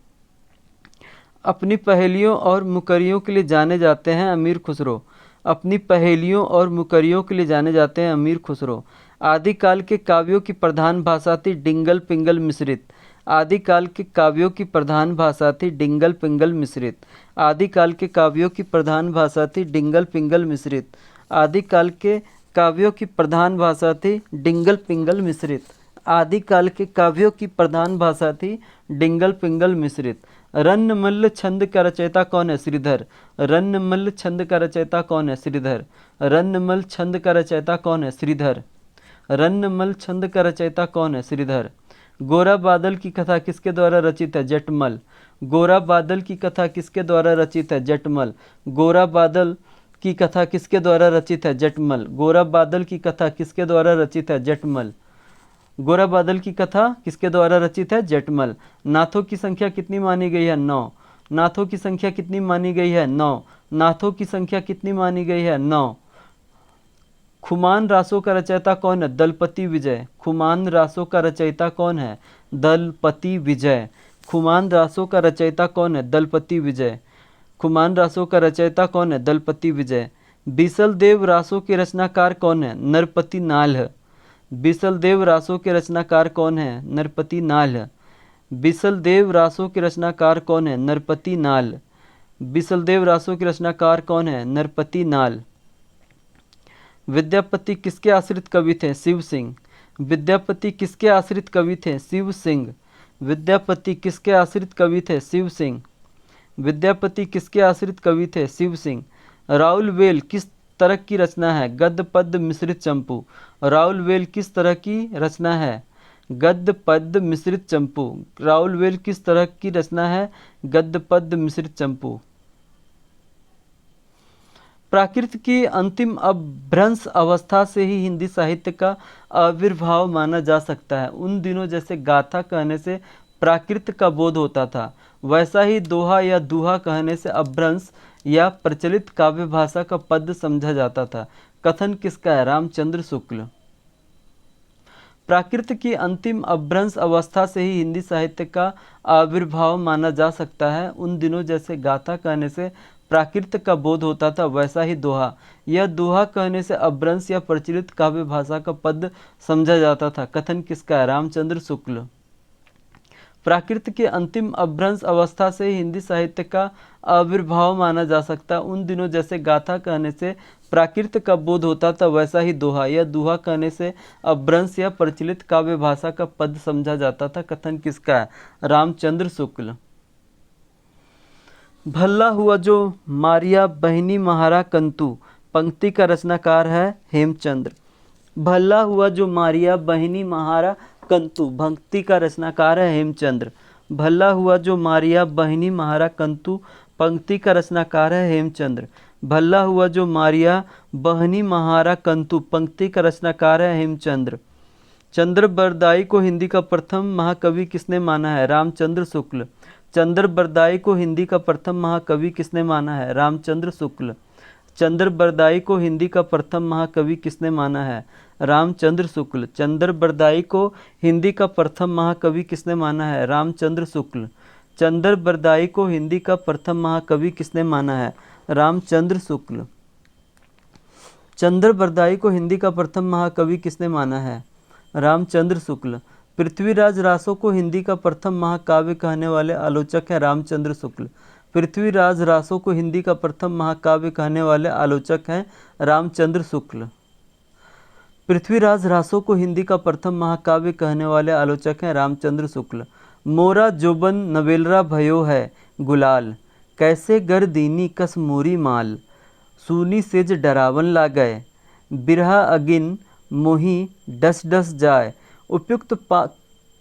अपनी पहेलियों और मुकरियों के लिए जाने जाते हैं अमीर खुसरो। अपनी पहेलियों और मुकरियों के लिए जाने जाते हैं अमीर खुसरो। आदिकाल के काव्यों की प्रधान भाषा थी डिंगल पिंगल मिश्रित। आदिकाल के काव्यों की प्रधान भाषा थी डिंगल पिंगल मिश्रित। आदिकाल के काव्यों की प्रधान भाषा थी डिंगल पिंगल मिश्रित। आदिकाल के काव्यों की प्रधान भाषा थी डिंगल पिंगल मिश्रित। आदिकाल के काव्यों की प्रधान भाषा थी डिंगल पिंगल मिश्रित। रन्नमल्ल छंद का रचयिता कौन है? श्रीधर। रन्नमल्ल छंद का रचयिता कौन है? श्रीधर। रन्नमल्ल छंद का रचयिता कौन है? श्रीधर। रन्नमल्ल छंद का रचयिता कौन है? श्रीधर। गोरा बादल की कथा किसके द्वारा रचित है? जटमल। गोरा बादल की कथा किसके द्वारा रचित है? जटमल। गोरा बादल की कथा किसके द्वारा रचित है? जटमल। गोरा बादल की कथा किसके द्वारा रचित है? जटमल। गोरा बादल की कथा किसके द्वारा रचित है? जटमल। नाथों की संख्या कितनी मानी गई है? 9। नाथों की संख्या कितनी मानी गई है? 9। नाथों की संख्या कितनी मानी गई है? 9। खुमान रासों का रचयिता कौन है? दलपति विजय। खुमान रासों का रचयिता कौन है? दलपति विजय। खुमान रासों का रचयिता कौन है? दलपति विजय। खुमान रासों का रचयिता कौन है? दलपति विजय। बीसल देव रासों के रचनाकार कौन है? नरपति नाल्ह। बीसल देव रासों के रचनाकार कौन है? नरपति नाल्ह। बीसल देव रासों के रचनाकार कौन है? नरपति नाल। बीसल देव रासों के रचनाकार कौन है? नरपति नाल। विद्यापति किसके आश्रित कवि थे? शिव सिंह। विद्यापति किसके आश्रित कवि थे? शिव सिंह। विद्यापति किसके आश्रित कवि थे? शिव सिंह। विद्यापति किसके आश्रित कवि थे? शिव सिंह। राउल वेल किस तरह की रचना है? गद्य पद्य मिश्रित चंपू। राउल वेल किस तरह की रचना है? गद्य पद्य मिश्रित चंपू। राउल वेल किस तरह की रचना है? गद्य पद्य मिश्रित चंपू। प्राकृत की अंतिम अपभ्रंश अवस्था से ही हिंदी साहित्य का आविर्भाव माना जा सकता है। उन दिनों जैसे गाथा कहने से प्राकृत का बोध होता था, वैसा ही दोहा या दुहा कहने से अपभ्रंश या प्रचलित काव्य भाषा का पद समझा जाता था। कथन किसका है? रामचंद्र शुक्ल। प्राकृत की अंतिम अपभ्रंश अवस्था से ही हिंदी साहित्य का आविर्भाव माना जा सकता है। उन दिनों जैसे गाथा कहने से प्राकृत का बोध होता था, वैसा ही दोहा यह दोहा कहने से अपभ्रंश या प्रचलित काव्य भाषा का पद समझा जाता था। कथन किसका है? रामचंद्र शुक्ल। प्राकृत के अंतिम अपभ्रंश अवस्था से हिंदी साहित्य का आविर्भाव माना जा सकता है। उन दिनों जैसे गाथा कहने से प्राकृत का बोध होता था, वैसा ही दोहा या दुहा कहने से अपभ्रंश या प्रचलित काव्य भाषा का पद समझा जाता था। कथन किसका है? रामचंद्र शुक्ल। भल्ला हुआ जो मारिया बहनी महारा कंतु पंक्ति का रचनाकार है हेमचंद्र। भल्ला हुआ जो मारिया बहनी महारा कंतु पंक्ति का रचनाकार है हेमचंद्र। भल्ला हुआ जो मारिया बहनी महारा कंतु पंक्ति का रचनाकार है हेमचंद्र। भल्ला हुआ जो मारिया बहनी महारा कंतु पंक्ति का रचनाकार है हेमचंद्र। चंद्र बरदाई को हिंदी का प्रथम महाकवि किसने माना है? रामचंद्र शुक्ल। चंद्र बरदाई को हिंदी का प्रथम महाकवि किसने माना है? रामचंद्र शुक्ल। चंद्र बरदाई को हिंदी का प्रथम महाकवि किसने माना है? रामचंद्र शुक्ल। चंद्र बरदाई को हिंदी का प्रथम महाकवि किसने माना है? रामचंद्र शुक्ल। चंद्र बरदाई को हिंदी का प्रथम महाकवि किसने माना है? रामचंद्र शुक्ल। चंद्र बरदाई को हिंदी का प्रथम महाकवि किसने माना है? रामचंद्र शुक्ल। पृथ्वीराज रासो को हिंदी का प्रथम महाकाव्य कहने वाले आलोचक हैं रामचंद्र शुक्ल। पृथ्वीराज रासो को हिंदी का प्रथम महाकाव्य कहने वाले आलोचक हैं रामचंद्र शुक्ल। पृथ्वीराज रासो को हिंदी का प्रथम महाकाव्य कहने वाले आलोचक हैं रामचंद्र शुक्ल। मोरा जोबन नवेलरा भयो है गुलाल, कैसे गर दीनी कस मोरी माल, सूनी सेज डरावन ला गए, बिरहा अगिन मोही डस डस जाए। उपयुक्त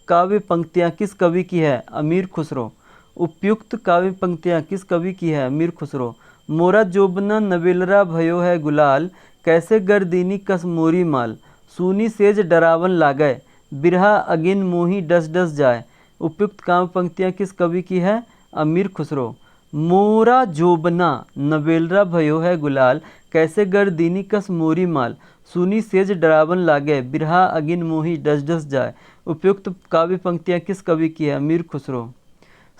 काव्य पंक्तियाँ किस कवि की है? अमीर खुसरो। उपयुक्त काव्य पंक्तियाँ किस कवि की है? अमीर खुसरो। मोरा जोबना नवेलरा भयो है गुलाल, कैसे गर्दीनी कस मोरी माल, सूनी सेज डरावन लागय, बिरहा अगिन मोही डस डस जाए। उपयुक्त काव्य पंक्तियाँ किस कवि की है? अमीर खुसरो। मोरा जोबना नवेलरा भयो है गुलाल, कैसे गर्दीनी कस मोरी माल, सूनी सेज डरावन लागे, बिरहा अगिन मोही डस डस जाए। उपयुक्त काव्य पंक्तियाँ किस कवि की है? अमीर खुसरो।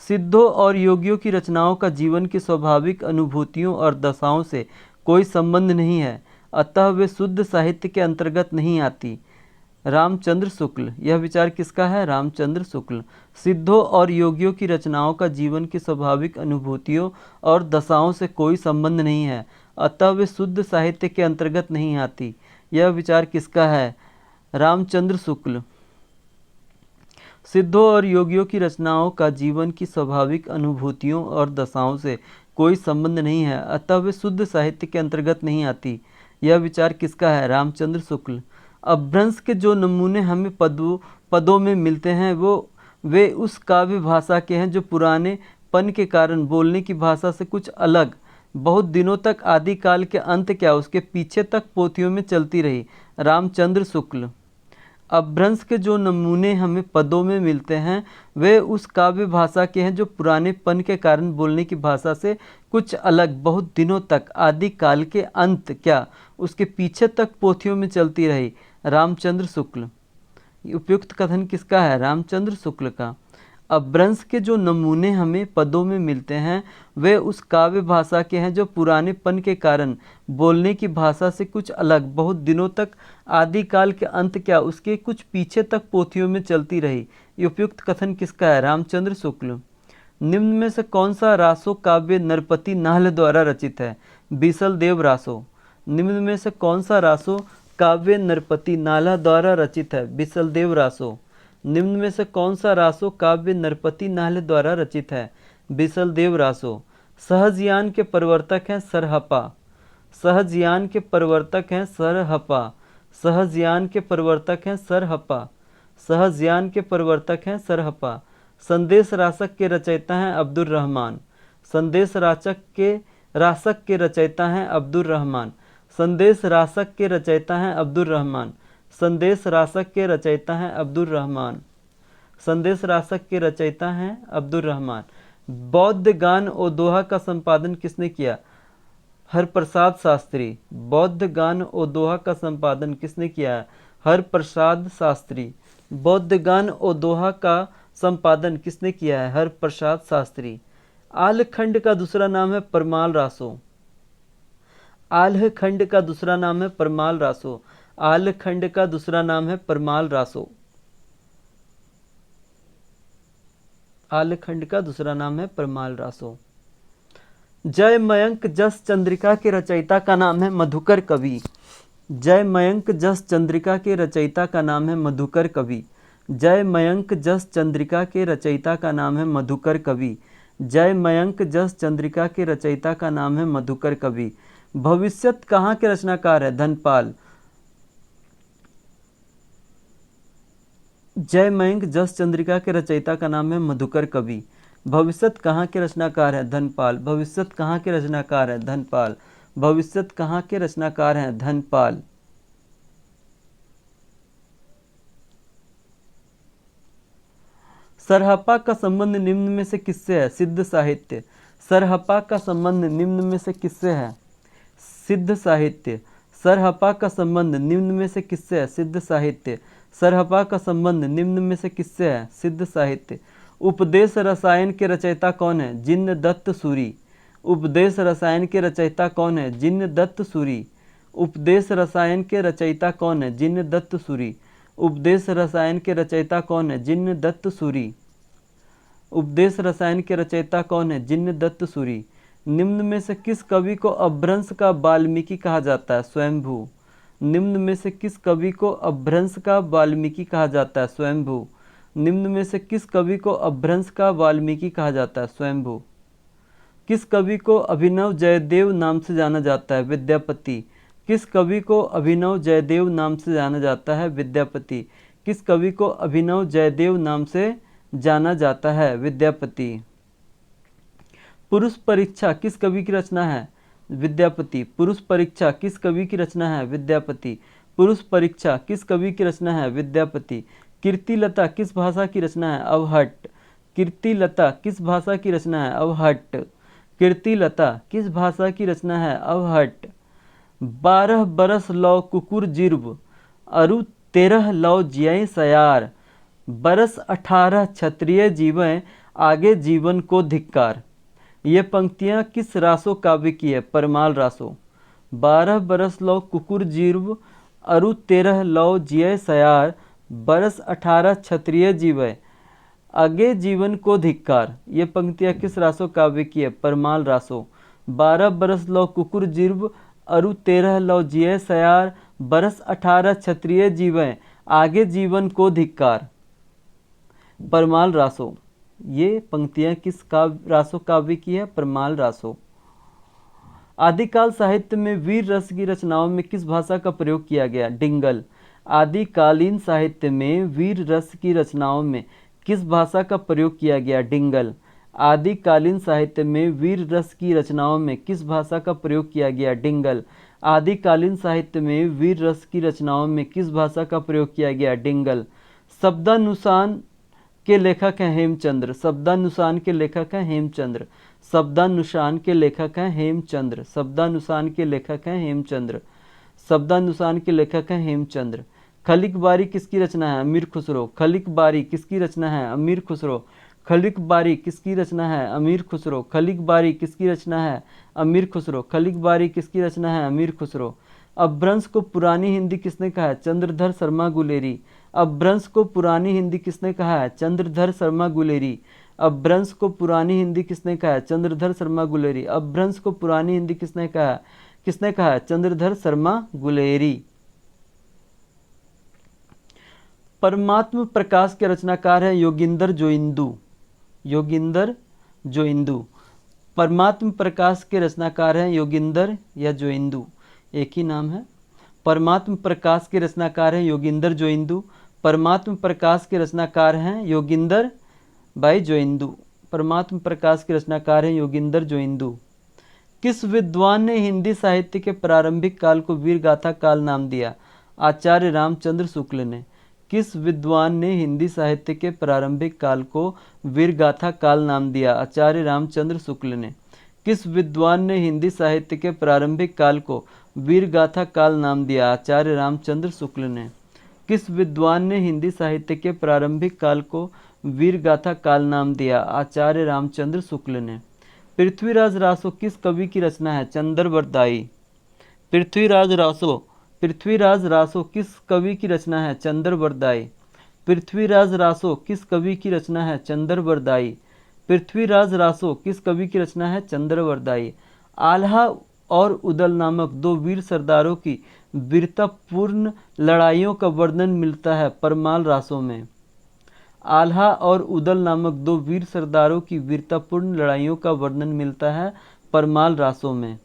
सिद्धों और योगियों की रचनाओं का जीवन की स्वाभाविक अनुभूतियों और दशाओं से कोई संबंध नहीं है, अतः वे शुद्ध साहित्य के अंतर्गत नहीं आती। रामचंद्र शुक्ल। यह विचार किसका है? रामचंद्र शुक्ल। सिद्धों और योगियों की रचनाओं का जीवन की स्वाभाविक अनुभूतियों और दशाओं से कोई संबंध नहीं है, अतः वे शुद्ध साहित्य के अंतर्गत नहीं आती। यह विचार किसका है? रामचंद्र शुक्ल। सिद्धों और योगियों की रचनाओं का जीवन की स्वाभाविक अनुभूतियों और दशाओं से कोई संबंध नहीं है, अतः वे शुद्ध साहित्य के अंतर्गत नहीं आती। यह विचार किसका है? रामचंद्र शुक्ल। अपभ्रंश के जो नमूने हमें पदों में मिलते हैं वे उस काव्य भाषा के हैं जो पुराने पन के कारण बोलने की भाषा से कुछ अलग, बहुत दिनों तक आदिकाल के अंत क्या उसके पीछे तक पोथियों में चलती रही। रामचंद्र शुक्ल। अपभ्रंश के जो नमूने हमें पदों में मिलते हैं वे उस काव्य भाषा के हैं जो पुराने पन के कारण बोलने की भाषा से कुछ अलग, बहुत दिनों तक आदिकाल के अंत क्या उसके पीछे तक पोथियों में चलती रही। रामचंद्र शुक्ल। उपयुक्त कथन किसका है? रामचंद्र शुक्ल का। अपभ्रंश के जो नमूने हमें पदों में मिलते हैं वे उस काव्य भाषा के हैं जो पुराने पन के कारण बोलने की भाषा से कुछ अलग, बहुत दिनों तक आदिकाल के अंत क्या उसके कुछ पीछे तक पोथियों में चलती रही। ये उपयुक्त कथन किसका है? रामचंद्र शुक्ल। निम्न में से कौन सा रासो काव्य नरपति नाहल द्वारा रचित है? बीसल देव रासो। निम्न में से कौन सा रासो काव्य नरपति नाला द्वारा रचित है? बीसल देव रासो। निम्न में से कौन सा रासो काव्य नरपति नाहल द्वारा रचित है? बीसल देव रासो। सहजयान के प्रवर्तक हैं सरहपा। सहजयान के प्रवर्तक हैं सरहपा। सहजयान के प्रवर्तक हैं सरहपा। सहजयान के प्रवर्तक हैं सरहपा। संदेश रासक के रचयिता हैं अब्दुल रहमान। संदेश रासक के रचयिता हैं अब्दुल रहमान। संदेश रासक के रचयिता हैं अब्दुल रहमान। संदेश रासक के रचयिता हैं अब्दुल रहमान। संदेश रासक के रचयिता हैं अब्दुल रहमान। बौद्ध गान और दोहा का संपादन किसने किया? हरप्रसाद शास्त्री। बौद्ध गान और दोहा का संपादन किसने किया है? हरप्रसाद शास्त्री। बौद्ध गान और दोहा का संपादन किसने किया है? हरप्रसाद शास्त्री। आल्हखंड का दूसरा नाम है परमाल रासो। आल्हखंड का दूसरा नाम है परमाल रासो। आल्हखंड का दूसरा नाम है परमाल रासो। आल्हखंड का दूसरा नाम है परमाल रासो। जय मयंक जस चंद्रिका के रचयिता का नाम है मधुकर कवि। जय मयंक जस चंद्रिका के रचयिता का नाम है मधुकर कवि। जय मयंक जस चंद्रिका के रचयिता का नाम है मधुकर कवि। जय मयंक जस चंद्रिका के रचयिता का नाम है मधुकर कवि। भविष्यत कहाँ के रचनाकार है? धनपाल। जय मयंक जस चंद्रिका के रचयिता का नाम है मधुकर कवि। भविष्यत कहाँ के रचनाकार है? धनपाल। भविष्यत कहाँ के रचनाकार है? धनपाल। भविष्यत कहाँ के रचनाकार हैं? धनपाल। सरहपा का संबंध निम्न में से किससे है? सिद्ध साहित्य। सरहपा का संबंध निम्न में से किससे है? सिद्ध साहित्य। सरहपा का संबंध निम्न में से किससे है? सिद्ध साहित्य। सरहपा का संबंध निम्न में से किससे है? सिद्ध साहित्य। उपदेश रसायन के रचयिता कौन है? जिन्न दत्त सूरी। उपदेश रसायन के रचयिता कौन है? जिन्न दत्त सूरी। उपदेश रसायन के रचयिता कौन है? जिन्न दत्त सूरी। उपदेश रसायन के रचयिता कौन है? जिनदत्त सूरी। उपदेश रसायन के रचयिता कौन है? जिनदत्त सूरी। निम्न में से किस कवि को अपभ्रंश का वाल्मीकि कहा जाता है? स्वयंभू। निम्न में से किस कवि को अपभ्रंश का वाल्मीकि कहा जाता है? स्वयंभू। निम्न में से किस कवि को अपभ्रंश का वाल्मीकि कहा जाता है? स्वयंभू। किस कवि को अभिनव जयदेव नाम से जाना जाता है? विद्यापति। किस कवि को अभिनव जयदेव नाम से जाना जाता है? विद्यापति। किस कवि को अभिनव जयदेव नाम से जाना जाता है? विद्यापति। पुरुष परीक्षा किस कवि की रचना है? विद्यापति। पुरुष परीक्षा किस कवि की रचना है? विद्यापति। पुरुष परीक्षा किस कवि की रचना है? विद्यापति। कीर्तिलता किस भाषा की रचना है? अवहट्ट। कीर्तिलता किस भाषा की रचना है? अवहट्ट। कीर्तिलता किस भाषा की रचना है? अवहट्ट। 12 बरस लौ कुकुर जिर्ब, अरु 13 लौ जियँ सयार, बरस 18 क्षत्रिय जीवें, आगे जीवन को धिक्कार। ये पंक्तियाँ किस रासो काव्य की है? परमाल रासो। 12 बरस लौ कुकुर जिर्ब, अरु 13 लौ जियँ सयार, बरस 18 क्षत्रिय जीवय, आगे जीवन को धिक्कार। ये पंक्तियाँ किस रासो काव्य की है? परमाल रासो। 12 बरस लौ कुकुर जिर्ब, अरु 13 लौ जियँ सयार, बरस 18 क्षत्रिय जीवय, आगे जीवन को धिक्कार। परमाल रासो। ये पंक्तियाँ किस काव्य रासो काव्य की है? परमाल रासो। आदिकाल साहित्य में वीर रस की रचनाओं में किस भाषा का प्रयोग किया गया? डिंगल। आदिकालीन साहित्य में वीर रस की रचनाओं में किस भाषा का प्रयोग किया गया? डिंगल। आदिकालीन साहित्य में वीर रस की रचनाओं में किस भाषा का प्रयोग किया गया? डिंगल। आदिकालीन साहित्य में वीर रस की रचनाओं में किस भाषा का प्रयोग किया गया? डिंगल। शब्दानुशासन के लेखक हैं हेमचंद्र। शब्दानुशासन के लेखक हैं हेमचंद्र। शब्दानुशासन के लेखक हैं हेमचंद्र। शब्दानुशासन के लेखक हैं हेमचंद्र। शब्दानुशासन के लेखक हैं हेमचंद्र। खलिक बारी किसकी रचना है? अमीर खुसरो। खलिक बारी किसकी रचना है? अमीर खुसरो। खलिक बारी किसकी रचना है? अमीर खुसरो। खलिक बारी किसकी रचना है? अमीर खुसरो। खलिक बारी किसकी रचना है? अमीर खुसरो। अपभ्रंश को पुरानी हिंदी किसने कहा है? चंद्रधर शर्मा गुलेरी। अपभ्रंश को पुरानी हिंदी किसने कहा है? चंद्रधर शर्मा गुलेरी। अपभ्रंश को पुरानी हिंदी किसने कहा है? चंद्रधर शर्मा गुलेरी। अपभ्रंश को पुरानी हिंदी किसने कहा है? किसने कहा है? चंद्रधर शर्मा गुलेरी। परमात्म प्रकाश के रचनाकार है योगिंदर जोइंदू। योगिंदर जोइंदू। परमात्म प्रकाश के रचनाकार हैं योगिंदर या जोइंदू, एक ही नाम है। परमात्म प्रकाश के रचनाकार हैं योगिंदर जोइंदू। परमात्म प्रकाश के रचनाकार हैं योगिंदर बाई जोइंदू। परमात्म प्रकाश के रचनाकार हैं योगिंदर जोइंदू। किस विद्वान ने हिंदी साहित्य के प्रारंभिक काल को वीर गाथा काल नाम दिया? आचार्य रामचंद्र शुक्ल ने। किस विद्वान ने हिंदी साहित्य के प्रारंभिक काल को वीर गाथा काल नाम दिया? आचार्य रामचंद्र शुक्ल ने। किस विद्वान ने हिंदी साहित्य के प्रारंभिक काल को वीर गाथा काल नाम दिया? आचार्य रामचंद्र शुक्ल ने। किस विद्वान ने हिंदी साहित्य के प्रारंभिक काल को वीर गाथा काल नाम दिया? आचार्य रामचंद्र शुक्ल ने। पृथ्वीराज रासो किस कवि की रचना है? चंद्रवरदाई। पृथ्वीराज रासो किस कवि की रचना है? चंद्रवरदाई। पृथ्वीराज रासो किस कवि की रचना है? चंद्रवरदाई। पृथ्वीराज रासो किस कवि की रचना है? चंद्रवरदाई। आल्हा और उदल नामक दो वीर सरदारों की वीरतापूर्ण लड़ाइयों का वर्णन मिलता है परमाल रासों में। आल्हा और उदल नामक दो वीर सरदारों की वीरतापूर्ण लड़ाइयों का वर्णन मिलता है परमाल रासों में।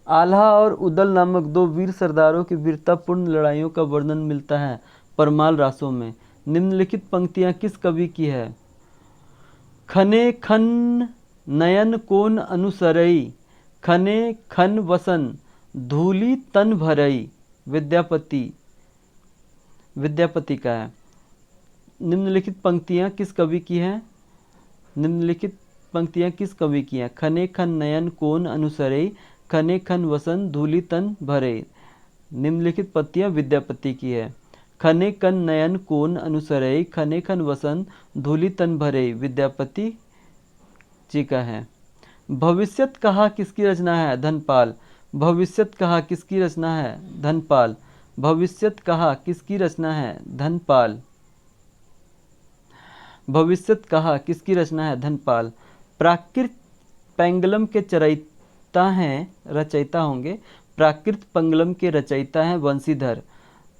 आल्हा और उदल नामक दो वीर सरदारों की वीरतापूर्ण लड़ाइयों का वर्णन मिलता है परमाल रासों में। निम्नलिखित पंक्तियां किस कवि की है? खने खन नयन कोन अनुसरई, खने खन वसन धूली तन भरई। विद्यापति का है। निम्नलिखित पंक्तियां किस कवि की हैं? निम्नलिखित पंक्तियां किस कवि की हैं? खने खन नयन कोन अनुसरई, खने खन वसन धूली तन भरे। निम्नलिखित पंक्तियां विद्यापति की है। खने खन नयन कोन अनुसरई, खने खन वसन धूली तन भरे। विद्यापति जी का है। भविष्यत कहा किसकी रचना है? धनपाल। भविष्यत कहा किसकी रचना है? धनपाल। भविष्यत कहा किसकी रचना है? धनपाल। भविष्यत कहा किसकी रचना है? धनपाल। प्राकृत पेंगलम के रचयिता होंगे। प्राकृत पेंगलम के रचयिता हैं वंशीधर।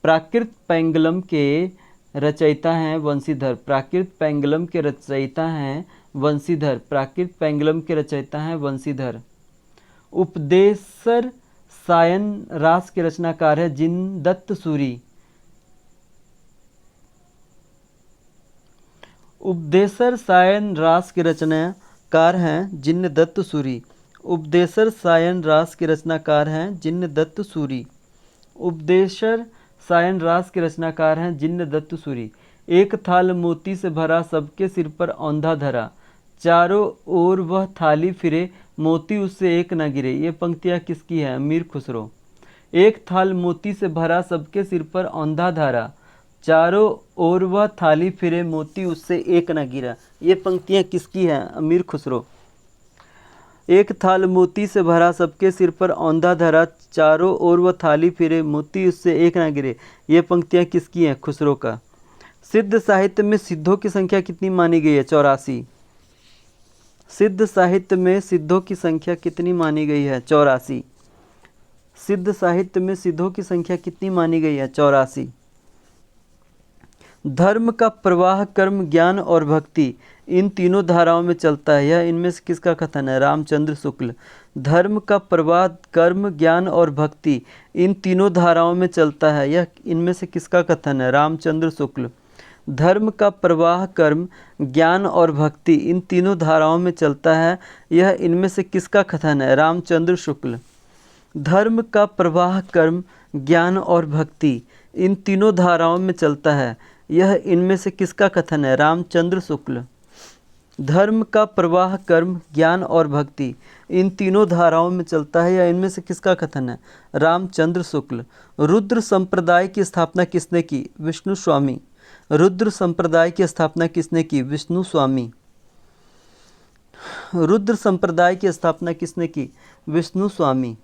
प्राकृत पेंगलम के रचयिता हैं वंशीधर। प्राकृत पेंगलम के रचयिता हैं वंशीधर। प्राकृत पेंगलम के रचयिता हैं वंशीधर। उपदेशर सायन रास के रचनाकार है जिनदत्त सूरी। उपदेशर सायन रास के रचनाकार हैं जिनदत्त सूरी। उपदेशर सायन रास के रचनाकार हैं जिनदत्त सूरी। उपदेशर सायन रास के रचनाकार हैं जिनदत्त सूरी। एक थाल मोती से भरा सबके सिर पर औंधा धरा, चारों ओर वह थाली फिरे मोती उससे एक न गिरे। ये पंक्तियाँ किसकी है? अमीर खुसरो। एक थाल मोती से भरा सबके सिर पर औंधा धरा, चारों ओर वह थाली फिरे मोती उससे एक न गिरा। ये पंक्तियाँ किसकी हैं? अमीर खुसरो। एक थाल मोती से भरा सबके सिर पर औंधा धरा, चारों ओर वह थाली फिरे मोती उससे एक न गिरे। ये पंक्तियाँ किसकी हैं? खुसरो का। सिद्ध साहित्य में सिद्धों की संख्या कितनी मानी गई है? 84। सिद्ध साहित्य में सिद्धों की संख्या कितनी मानी गई है? 84। सिद्ध साहित्य में सिद्धों की संख्या कितनी मानी गई है? 84। धर्म का प्रवाह कर्म ज्ञान और भक्ति इन तीनों धाराओं में चलता है। यह इनमें से किसका कथन है? रामचंद्र शुक्ल। धर्म का प्रवाह कर्म ज्ञान और भक्ति इन तीनों धाराओं में चलता है। यह इनमें से किसका कथन है? रामचंद्र शुक्ल। धर्म का प्रवाह कर्म ज्ञान और भक्ति इन तीनों धाराओं में चलता है। यह इनमें से किसका कथन है? रामचंद्र शुक्ल। धर्म का प्रवाह कर्म ज्ञान और भक्ति इन तीनों धाराओं में चलता है। यह इनमें से किसका कथन है? रामचंद्र शुक्ल। धर्म का प्रवाह कर्म ज्ञान और भक्ति इन तीनों धाराओं में चलता है। यह इनमें से किसका कथन है? रामचंद्र शुक्ल। रुद्र संप्रदाय की स्थापना किसने की? विष्णु स्वामी। रुद्र संप्रदाय की स्थापना किसने की? विष्णु स्वामी। रुद्र संप्रदाय की स्थापना किसने की? विष्णु स्वामी।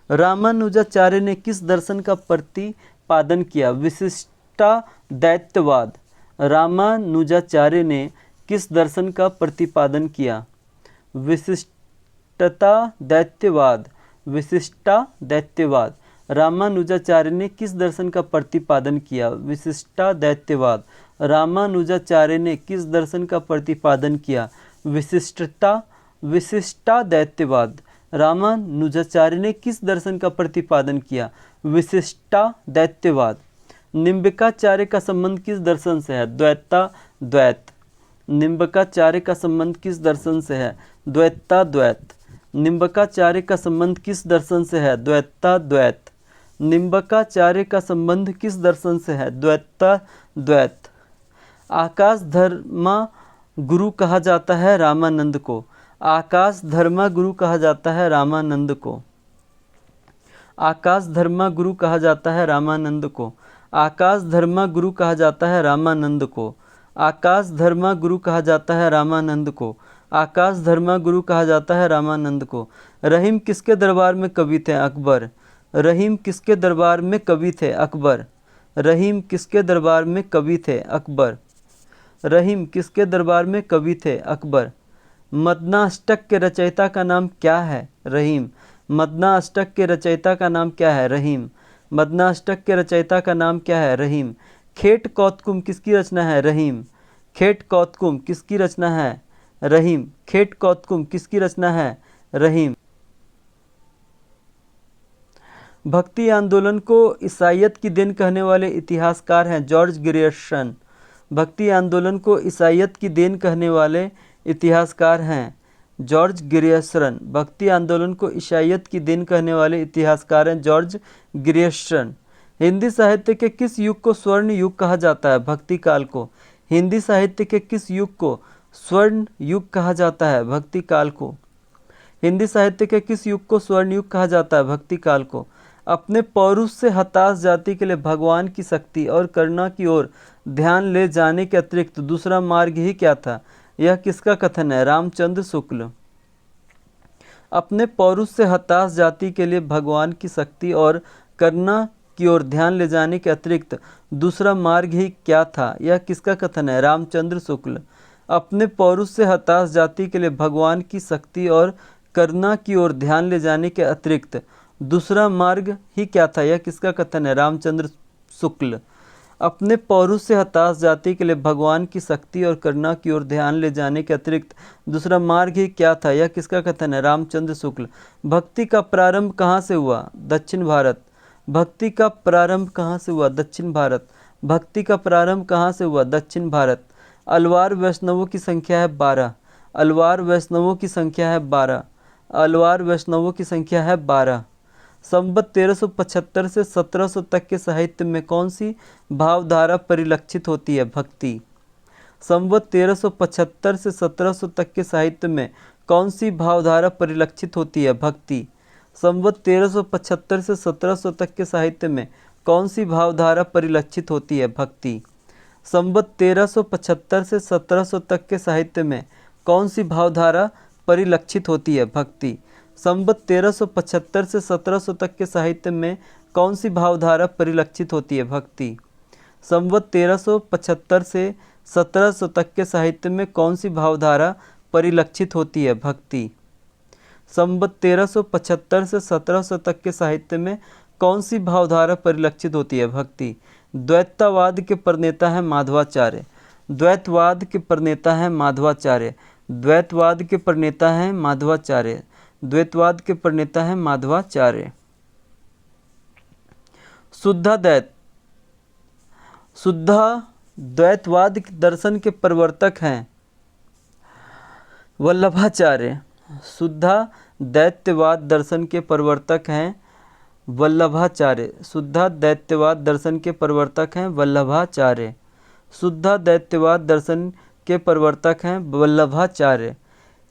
रामानुजाचार्य ने किस दर्शन का प्रतिपादन किया? विशिष्टाद्वैतवाद। रामानुजाचार्य ने किस दर्शन का प्रतिपादन किया? विशिष्टाद्वैतवाद। विशिष्टाद्वैतवाद। रामानुजाचार्य ने किस दर्शन का प्रतिपादन किया? विशिष्टाद्वैतवाद। रामानुजाचार्य ने किस दर्शन का प्रतिपादन किया? विशिष्टाद्वैतवाद। रामानुजाचार्य ने किस दर्शन का प्रतिपादन किया? विशिष्टाद्वैतवाद। निम्बिकाचार्य का संबंध किस दर्शन से है? द्वैताद्वैत। निम्बिकाचार्य का संबंध किस दर्शन से है? द्वैताद्वैत। निम्बिकाचार्य का संबंध किस दर्शन से है? द्वैताद्वैत। निम्बिकाचार्य का संबंध किस दर्शन से है? द्वैताद्वैत। आकाश धर्मा गुरु कहा जाता है रामानंद को। आकाश धर्मा गुरु कहा जाता है रामानंद को। आकाश धर्मा गुरु कहा जाता है रामानंद को। आकाश धर्मा गुरु कहा जाता है रामानंद को। आकाश धर्मा गुरु कहा जाता है रामानंद को। आकाश धर्मा गुरु कहा जाता है रामानंद को। रहीम किसके दरबार में कवि थे? अकबर। रहीम किसके दरबार में कवि थे? अकबर। रहीम किसके दरबार में कवि थे? अकबर। रहीम किसके दरबार में कवि थे? अकबर। मदनाष्टक के रचयिता का नाम क्या है? रहीम। मदनाष्टक के रचयिता का नाम क्या है? रहीम। मदनाष्टक के रचयिता का नाम क्या है? रहीम। खेट कौतकुम किसकी रचना है? रहीम। खेट कौतकुम किसकी रचना है? रहीम। खेट कौतकुम किसकी रचना है? रहीम। भक्ति आंदोलन को ईसाईयत की देन कहने वाले इतिहासकार हैं जॉर्ज ग्रियर्सन। भक्ति आंदोलन को ईसाईयत की देन कहने वाले इतिहासकार हैं जॉर्ज ग्रियर्सन। भक्ति आंदोलन को ईसाईयत की देन कहने वाले इतिहासकार हैं जॉर्ज ग्रियर्सन। हिंदी साहित्य के किस युग को स्वर्ण युग कहा जाता है? भक्ति काल को। हिंदी साहित्य के किस युग को स्वर्ण युग कहा जाता है? भक्ति काल को। हिंदी साहित्य के किस युग को स्वर्ण युग कहा जाता है? भक्ति काल को। अपने पौरुष से हताश जाति के लिए भगवान की शक्ति और करुणा की ओर ध्यान ले जाने के अतिरिक्त दूसरा मार्ग ही क्या था? यह किसका कथन है? रामचंद्र शुक्ल। अपने पौरुष से हताश जाति के लिए भगवान की शक्ति और करुणा की ओर ध्यान ले जाने के अतिरिक्त दूसरा मार्ग ही क्या था? यह किसका कथन है? रामचंद्र शुक्ल। अपने पौरुष से हताश जाति के लिए भगवान की शक्ति और करुणा की ओर ध्यान ले जाने के अतिरिक्त दूसरा मार्ग ही क्या था? यह किसका कथन है? रामचंद्र शुक्ल। अपने पौरुष से हताश जाति के लिए भगवान की शक्ति और करुणा की ओर ध्यान ले जाने के अतिरिक्त दूसरा मार्ग ही क्या था? यह किसका कथन है? रामचंद्र शुक्ल। भक्ति का प्रारंभ कहाँ से हुआ? दक्षिण भारत। भक्ति का प्रारंभ कहाँ से हुआ? दक्षिण भारत। भक्ति का प्रारंभ कहाँ से हुआ? दक्षिण भारत। अलवार वैष्णवों की संख्या है 12। अलवार वैष्णवों की संख्या है 12। अलवार वैष्णवों की संख्या है 12। संवत 1375 से 1700 तक के साहित्य में कौन सी भावधारा परिलक्षित होती है? भक्ति। संवत 1375 से 1700 तक के साहित्य में कौन सी भावधारा परिलक्षित होती है? भक्ति। संवत 1375 से 1700 तक के साहित्य में कौन सी भावधारा परिलक्षित होती है? भक्ति। संवत 1375 से 1700 तक के साहित्य में कौन सी भावधारा परिलक्षित होती है? भक्ति। संवत 1375 से 1700 तक के साहित्य में कौन सी भावधारा परिलक्षित होती है? भक्ति। संवत 1375 से 1700 तक के साहित्य में कौन सी भावधारा परिलक्षित होती है? भक्ति। संवत 1375 से 1700 तक के साहित्य में कौन सी भावधारा परिलक्षित होती है? भक्ति। द्वैतवाद के प्रणेता है माधवाचार्य। द्वैतवाद के प्रणेता है माधवाचार्य। द्वैतवाद के प्रणेता है माधवाचार्य। द्वैतवाद के प्रणेता है माधवाचार्य। शुद्धाद्वैत। शुद्धाद्वैतवाद के दर्शन के प्रवर्तक हैं वल्लभाचार्य। शुद्धाद्वैतवाद दर्शन के प्रवर्तक हैं वल्लभाचार्य। शुद्धाद्वैतवाद दर्शन के प्रवर्तक हैं वल्लभाचार्य। शुद्धाद्वैतवाद दर्शन के प्रवर्तक हैं वल्लभाचार्य।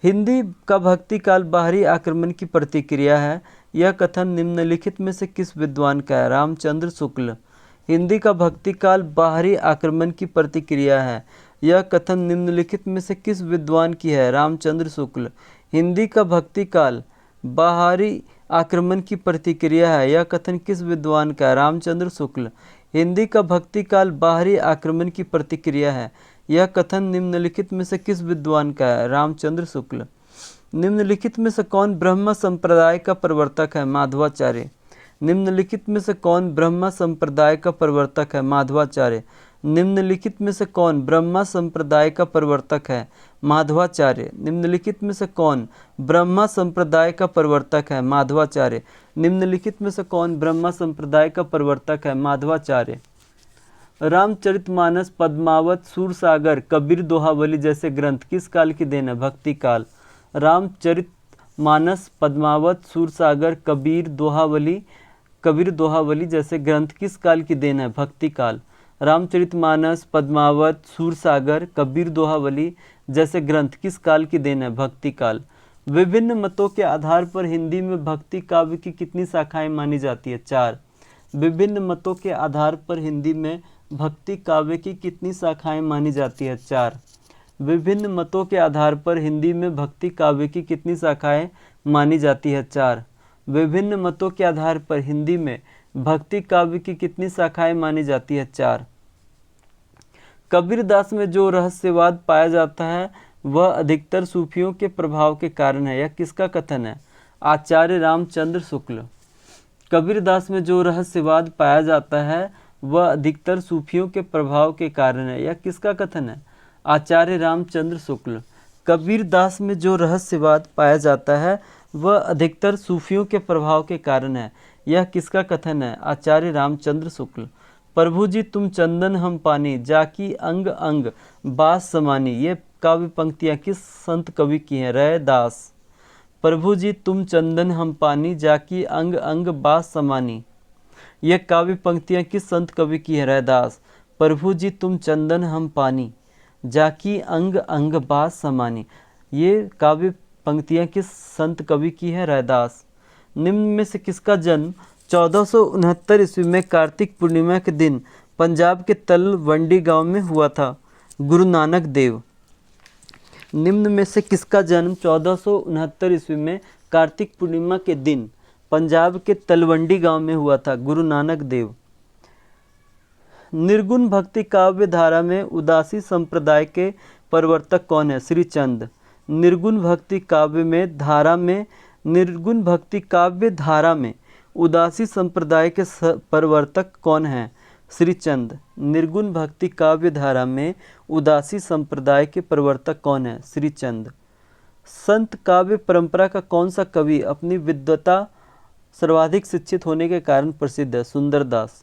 हिंदी का भक्ति काल बाहरी आक्रमण की प्रतिक्रिया है। यह कथन निम्नलिखित में से किस विद्वान का है? रामचंद्र शुक्ल। हिंदी का भक्ति काल बाहरी आक्रमण की प्रतिक्रिया है। यह कथन निम्नलिखित में से किस विद्वान की है? रामचंद्र शुक्ल। हिंदी का भक्ति काल बाहरी आक्रमण की प्रतिक्रिया है। यह कथन किस विद्वान का है? रामचंद्र शुक्ल। हिंदी का भक्ति काल बाहरी आक्रमण की प्रतिक्रिया है। यह कथन निम्नलिखित में से किस विद्वान का है? रामचंद्र शुक्ल। निम्नलिखित में से कौन ब्रह्म संप्रदाय का प्रवर्तक है? माधवाचार्य। निम्नलिखित में से कौन ब्रह्म संप्रदाय का प्रवर्तक है? माधवाचार्य। निम्नलिखित में से कौन ब्रह्म संप्रदाय का प्रवर्तक है? माधवाचार्य। निम्नलिखित में से कौन ब्रह्म संप्रदाय का प्रवर्तक है? माधवाचार्य। निम्नलिखित में से कौन ब्रह्म संप्रदाय का प्रवर्तक है? माधवाचार्य। रामचरितमानस, पद्मावत, सूरसागर, कबीर दोहावली जैसे ग्रंथ किस काल की देन है? भक्ति काल। रामचरितमानस, पद्मावत, सूरसागर, कबीर दोहावली जैसे ग्रंथ किस काल की देन है? भक्ति काल। रामचरितमानस, पद्मावत, सूरसागर, कबीर दोहावली जैसे ग्रंथ किस काल की देन है? भक्ति काल। विभिन्न मतों के आधार पर हिंदी में भक्ति काव्य की कितनी शाखाएं मानी जाती है? 4। विभिन्न मतों के आधार पर हिंदी में भक्ति काव्य की कितनी शाखाएं मानी जाती है? 4। विभिन्न मतों के आधार पर हिंदी में भक्ति काव्य की कितनी शाखाएं मानी जाती है? 4। विभिन्न मतों के आधार पर हिंदी में भक्ति काव्य की कितनी शाखाएं मानी जाती है? 4। कबीरदास में जो रहस्यवाद पाया जाता है वह अधिकतर सूफियों के प्रभाव के कारण है। यह किसका कथन है? आचार्य रामचंद्र शुक्ल। कबीरदास में जो रहस्यवाद पाया जाता है वह अधिकतर सूफियों के प्रभाव के कारण है। यह किसका कथन है? आचार्य रामचंद्र शुक्ल। कबीरदास में जो रहस्यवाद पाया जाता है वह अधिकतर सूफियों के प्रभाव के कारण है। यह किसका कथन है? आचार्य रामचंद्र शुक्ल। प्रभु जी तुम चंदन हम पानी, जाकी अंग अंग बास समानी। ये काव्य पंक्तियाँ किस संत कवि की हैं? रैदास। प्रभु जी तुम चंदन हम पानी, जाकी अंग अंग बास समानी। ये काव्य पंक्तियाँ किस संत कवि की है? रैदास। प्रभु जी तुम चंदन हम पानी, जाकी अंग अंग बास समानी। ये काव्य पंक्तियाँ किस संत कवि की है? रैदास। निम्न में से किसका जन्म 1469 ईस्वी में कार्तिक पूर्णिमा के दिन पंजाब के तलवंडी गांव में हुआ था? गुरु नानक देव। निम्न में से किसका जन्म 1469 ईस्वी में कार्तिक पूर्णिमा के दिन पंजाब के तलवंडी गांव में हुआ था। गुरु नानक देव। निर्गुण भक्ति काव्य धारा में उदासी संप्रदाय के प्रवर्तक कौन है? श्री चंद। निर्गुण भक्ति काव्य में धारा में निर्गुण भक्ति काव्य धारा में उदासी संप्रदाय के प्रवर्तक कौन है? श्री चंद। निर्गुण भक्ति काव्य धारा में उदासी संप्रदाय के प्रवर्तक कौन है? श्री चंद। संत काव्य परंपरा का कौन सा कवि अपनी विद्वता सर्वाधिक शिक्षित होने के कारण प्रसिद्ध है? सुंदरदास।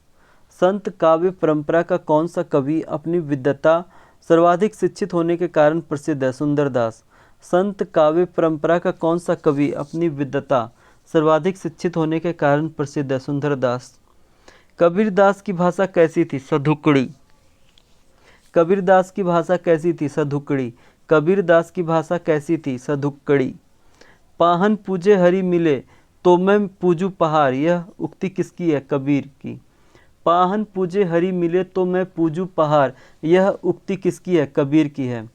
संत काव्य परंपरा का कौन सा कवि अपनी विद्वता सर्वाधिक शिक्षित होने के कारण प्रसिद्ध है? सुंदरदास। संत काव्य परंपरा का कौन सा कवि अपनी विद्वता सर्वाधिक शिक्षित होने के कारण प्रसिद्ध है? सुंदरदास। कबीरदास की भाषा कैसी थी? सधुकड़ी। कबीरदास की भाषा कैसी थी? सधुकड़ी। कबीरदास की भाषा कैसी थी? सधुकड़ी। पाहन पूजे हरि मिले तो मैं पूजू पहाड़, यह उक्ति किसकी है? कबीर की। पाहन पूजे हरि मिले तो मैं पूजू पहाड़, यह उक्ति किसकी है? कबीर की है।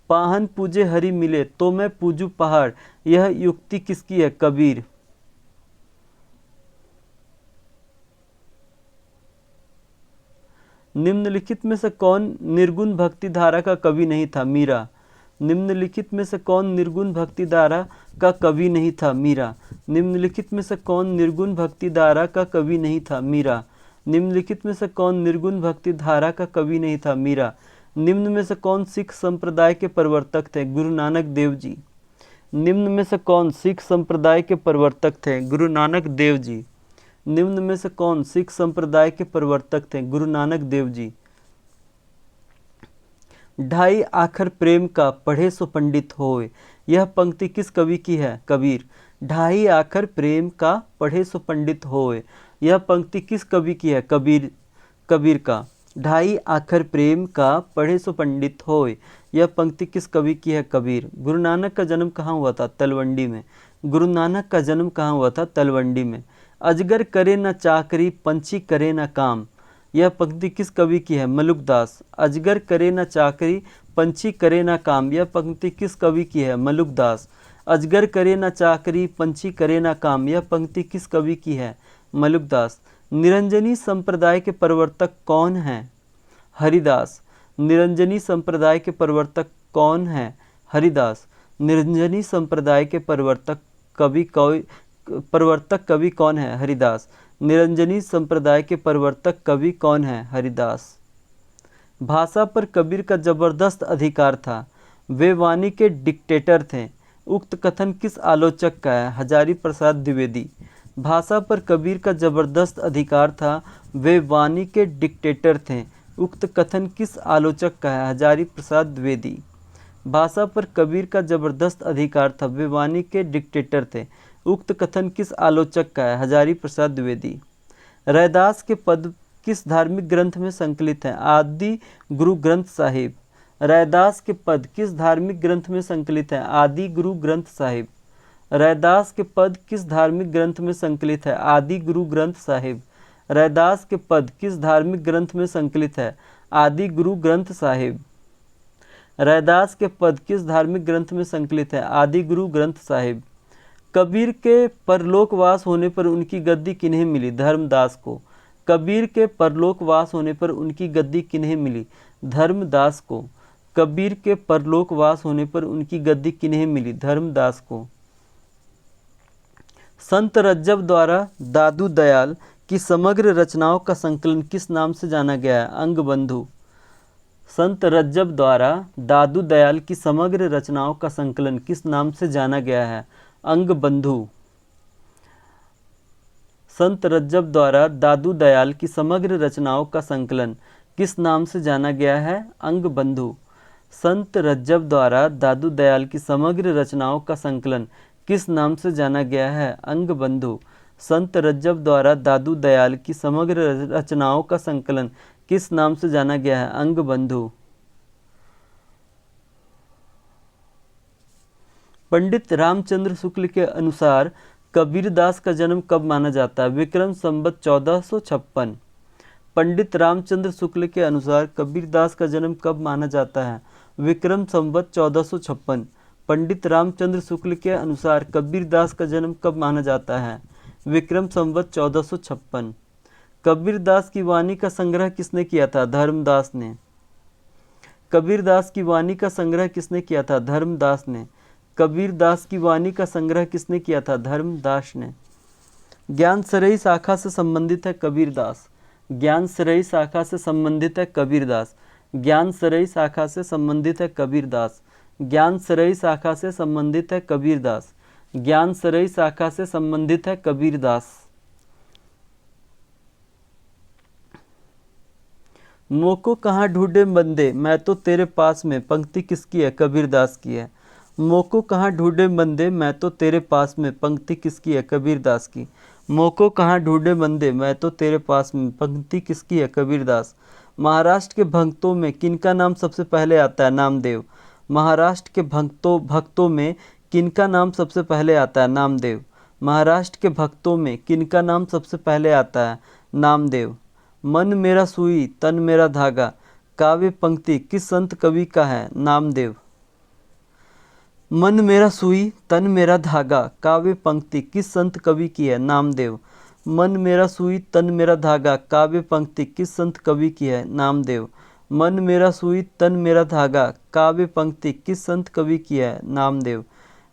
पाहन पूजे हरि मिले तो मैं पूजू पहाड़, यह युक्ति किसकी है? कबीर। निम्नलिखित में से कौन निर्गुण भक्ति धारा का कवि नहीं था? मीरा। निम्नलिखित में से कौन निर्गुण भक्ति धारा का कवि नहीं था? मीरा। निम्नलिखित में से कौन निर्गुण भक्ति धारा का कवि नहीं था? मीरा। निम्नलिखित में से कौन निर्गुण भक्ति धारा का कवि नहीं था? मीरा। निम्न में से कौन सिख संप्रदाय के प्रवर्तक थे? गुरु नानक देव जी। निम्न में से कौन सिख संप्रदाय के प्रवर्तक थे? गुरु नानक देव जी। निम्न में से कौन सिख संप्रदाय के प्रवर्तक थे? गुरु नानक देव जी। ढाई आखर प्रेम का पढ़े सो पंडित होए, यह पंक्ति किस कवि की है? कबीर। ढाई आखर प्रेम का पढ़े सो पंडित होए, यह पंक्ति किस कवि की है? कबीर। कबीर का। ढाई आखर प्रेम का पढ़े सो पंडित होए, यह पंक्ति किस कवि की है? कबीर। गुरु नानक का जन्म कहाँ हुआ था? तलवंडी में। गुरु नानक का जन्म कहाँ हुआ था? तलवंडी में। अजगर करे न चाकरी, पंछी करे न काम, यह पंक्ति किस कवि की है? मलुकदास। अजगर करे न चाकरी, पंछी करे न काम, यह पंक्ति किस कवि की है? मलुकदास। अजगर करे न चाकरी, पंछी करे न काम, यह पंक्ति किस कवि की है? मलुकदास। निरंजनी संप्रदाय के प्रवर्तक कौन हैं? हरिदास। निरंजनी संप्रदाय के प्रवर्तक कौन हैं? हरिदास। निरंजनी संप्रदाय के प्रवर्तक कवि कौन है? हरिदास। निरंजनी संप्रदाय के प्रवर्तक कवि कौन है? हरिदास। भाषा पर कबीर का जबरदस्त अधिकार था, वे वाणी के डिक्टेटर थे, उक्त कथन किस आलोचक का है? हजारी प्रसाद द्विवेदी। भाषा पर कबीर का जबरदस्त अधिकार था, वे वाणी के डिक्टेटर थे, उक्त कथन किस आलोचक का है? हजारी प्रसाद द्विवेदी। भाषा पर कबीर का जबरदस्त अधिकार था, वे वाणी के डिक्टेटर थे, उक्त कथन किस आलोचक का है? हजारी प्रसाद द्विवेदी। रैदास के पद किस धार्मिक ग्रंथ में संकलित हैं? आदि गुरु ग्रंथ साहिब। रैदास के पद किस धार्मिक ग्रंथ में संकलित है? आदि गुरु ग्रंथ साहिब। रैदास के पद किस धार्मिक ग्रंथ में संकलित है? आदि गुरु ग्रंथ साहिब। रैदास के पद किस धार्मिक ग्रंथ में संकलित है? आदि गुरु ग्रंथ साहिब। रैदास के पद किस धार्मिक ग्रंथ में संकलित है? आदि गुरु ग्रंथ साहिब। कबीर के परलोकवास होने पर उनकी गद्दी किन्हें मिली? धर्मदास को। कबीर के परलोकवास होने पर उनकी गद्दी किन्हें मिली? धर्मदास को। कबीर के परलोकवास होने पर उनकी गद्दी किन्हें मिली? धर्मदास को। संत रज्जब द्वारा दादू दयाल की समग्र रचनाओं का संकलन किस नाम से जाना गया है? अंगबंधु। संत रज्जब द्वारा दादू दयाल की समग्र रचनाओं का संकलन किस नाम से जाना गया है? अंगबंधु। संत रज्जब द्वारा दादू दयाल की समग्र रचनाओं का संकलन किस नाम से जाना गया है? अंगबंधु। संत रज्जब द्वारा दादू दयाल की समग्र रचनाओं का संकलन किस नाम से जाना गया है? अंगबंधु। संत रज्जब द्वारा दादू दयाल की समग्र रचनाओं का संकलन किस नाम से जाना गया है? अंगबंधु। पंडित रामचंद्र शुक्ल के अनुसार कबीरदास का जन्म कब माना जाता है? विक्रम संवत 1456। पंडित रामचंद्र शुक्ल के अनुसार कबीरदास का जन्म कब माना जाता है? विक्रम संवत 1456। पंडित रामचंद्र शुक्ल के अनुसार कबीरदास का जन्म कब माना जाता है? विक्रम संवत 1456। कबीरदास की वाणी का संग्रह किसने किया था? धर्मदास ने। कबीरदास की वाणी का संग्रह किसने किया था? धर्मदास ने। कबीरदास की वाणी का संग्रह किसने किया था? धर्मदास ने। ज्ञान सरई शाखा से संबंधित है कबीरदास। ज्ञान सरई शाखा से संबंधित है कबीरदास। ज्ञान सरई शाखा से संबंधित है कबीरदास। ज्ञान सरई शाखा से संबंधित है कबीरदास। ज्ञान सरई शाखा से संबंधित है कबीरदास। मोको कहाँ ढूंढे बंदे, मैं तो तेरे पास में, पंक्ति किसकी है? कबीरदास की है। मोको कहाँ ढूंढे बंदे, मैं तो तेरे पास में, पंक्ति किसकी है? कबीरदास की। मोको कहाँ ढूंढे बंदे, मैं तो तेरे पास में, पंक्ति किसकी है? कबीरदास। महाराष्ट्र के भक्तों में किनका नाम सबसे पहले आता है? नामदेव। महाराष्ट्र के भक्तों में किनका नाम सबसे पहले आता है? नामदेव। महाराष्ट्र के भक्तों में किनका नाम सबसे पहले आता है? नामदेव। मन मेरा सुई तन मेरा धागा, काव्य पंक्ति किस संत कवि का है? नामदेव। मन मेरा सुई तन मेरा धागा, काव्य पंक्ति किस संत कवि की है? नामदेव। मन मेरा सुई तन मेरा धागा, काव्य पंक्ति किस संत कवि की है? नामदेव। मन मेरा सुई तन मेरा धागा, काव्य पंक्ति किस संत कवि की है? नामदेव।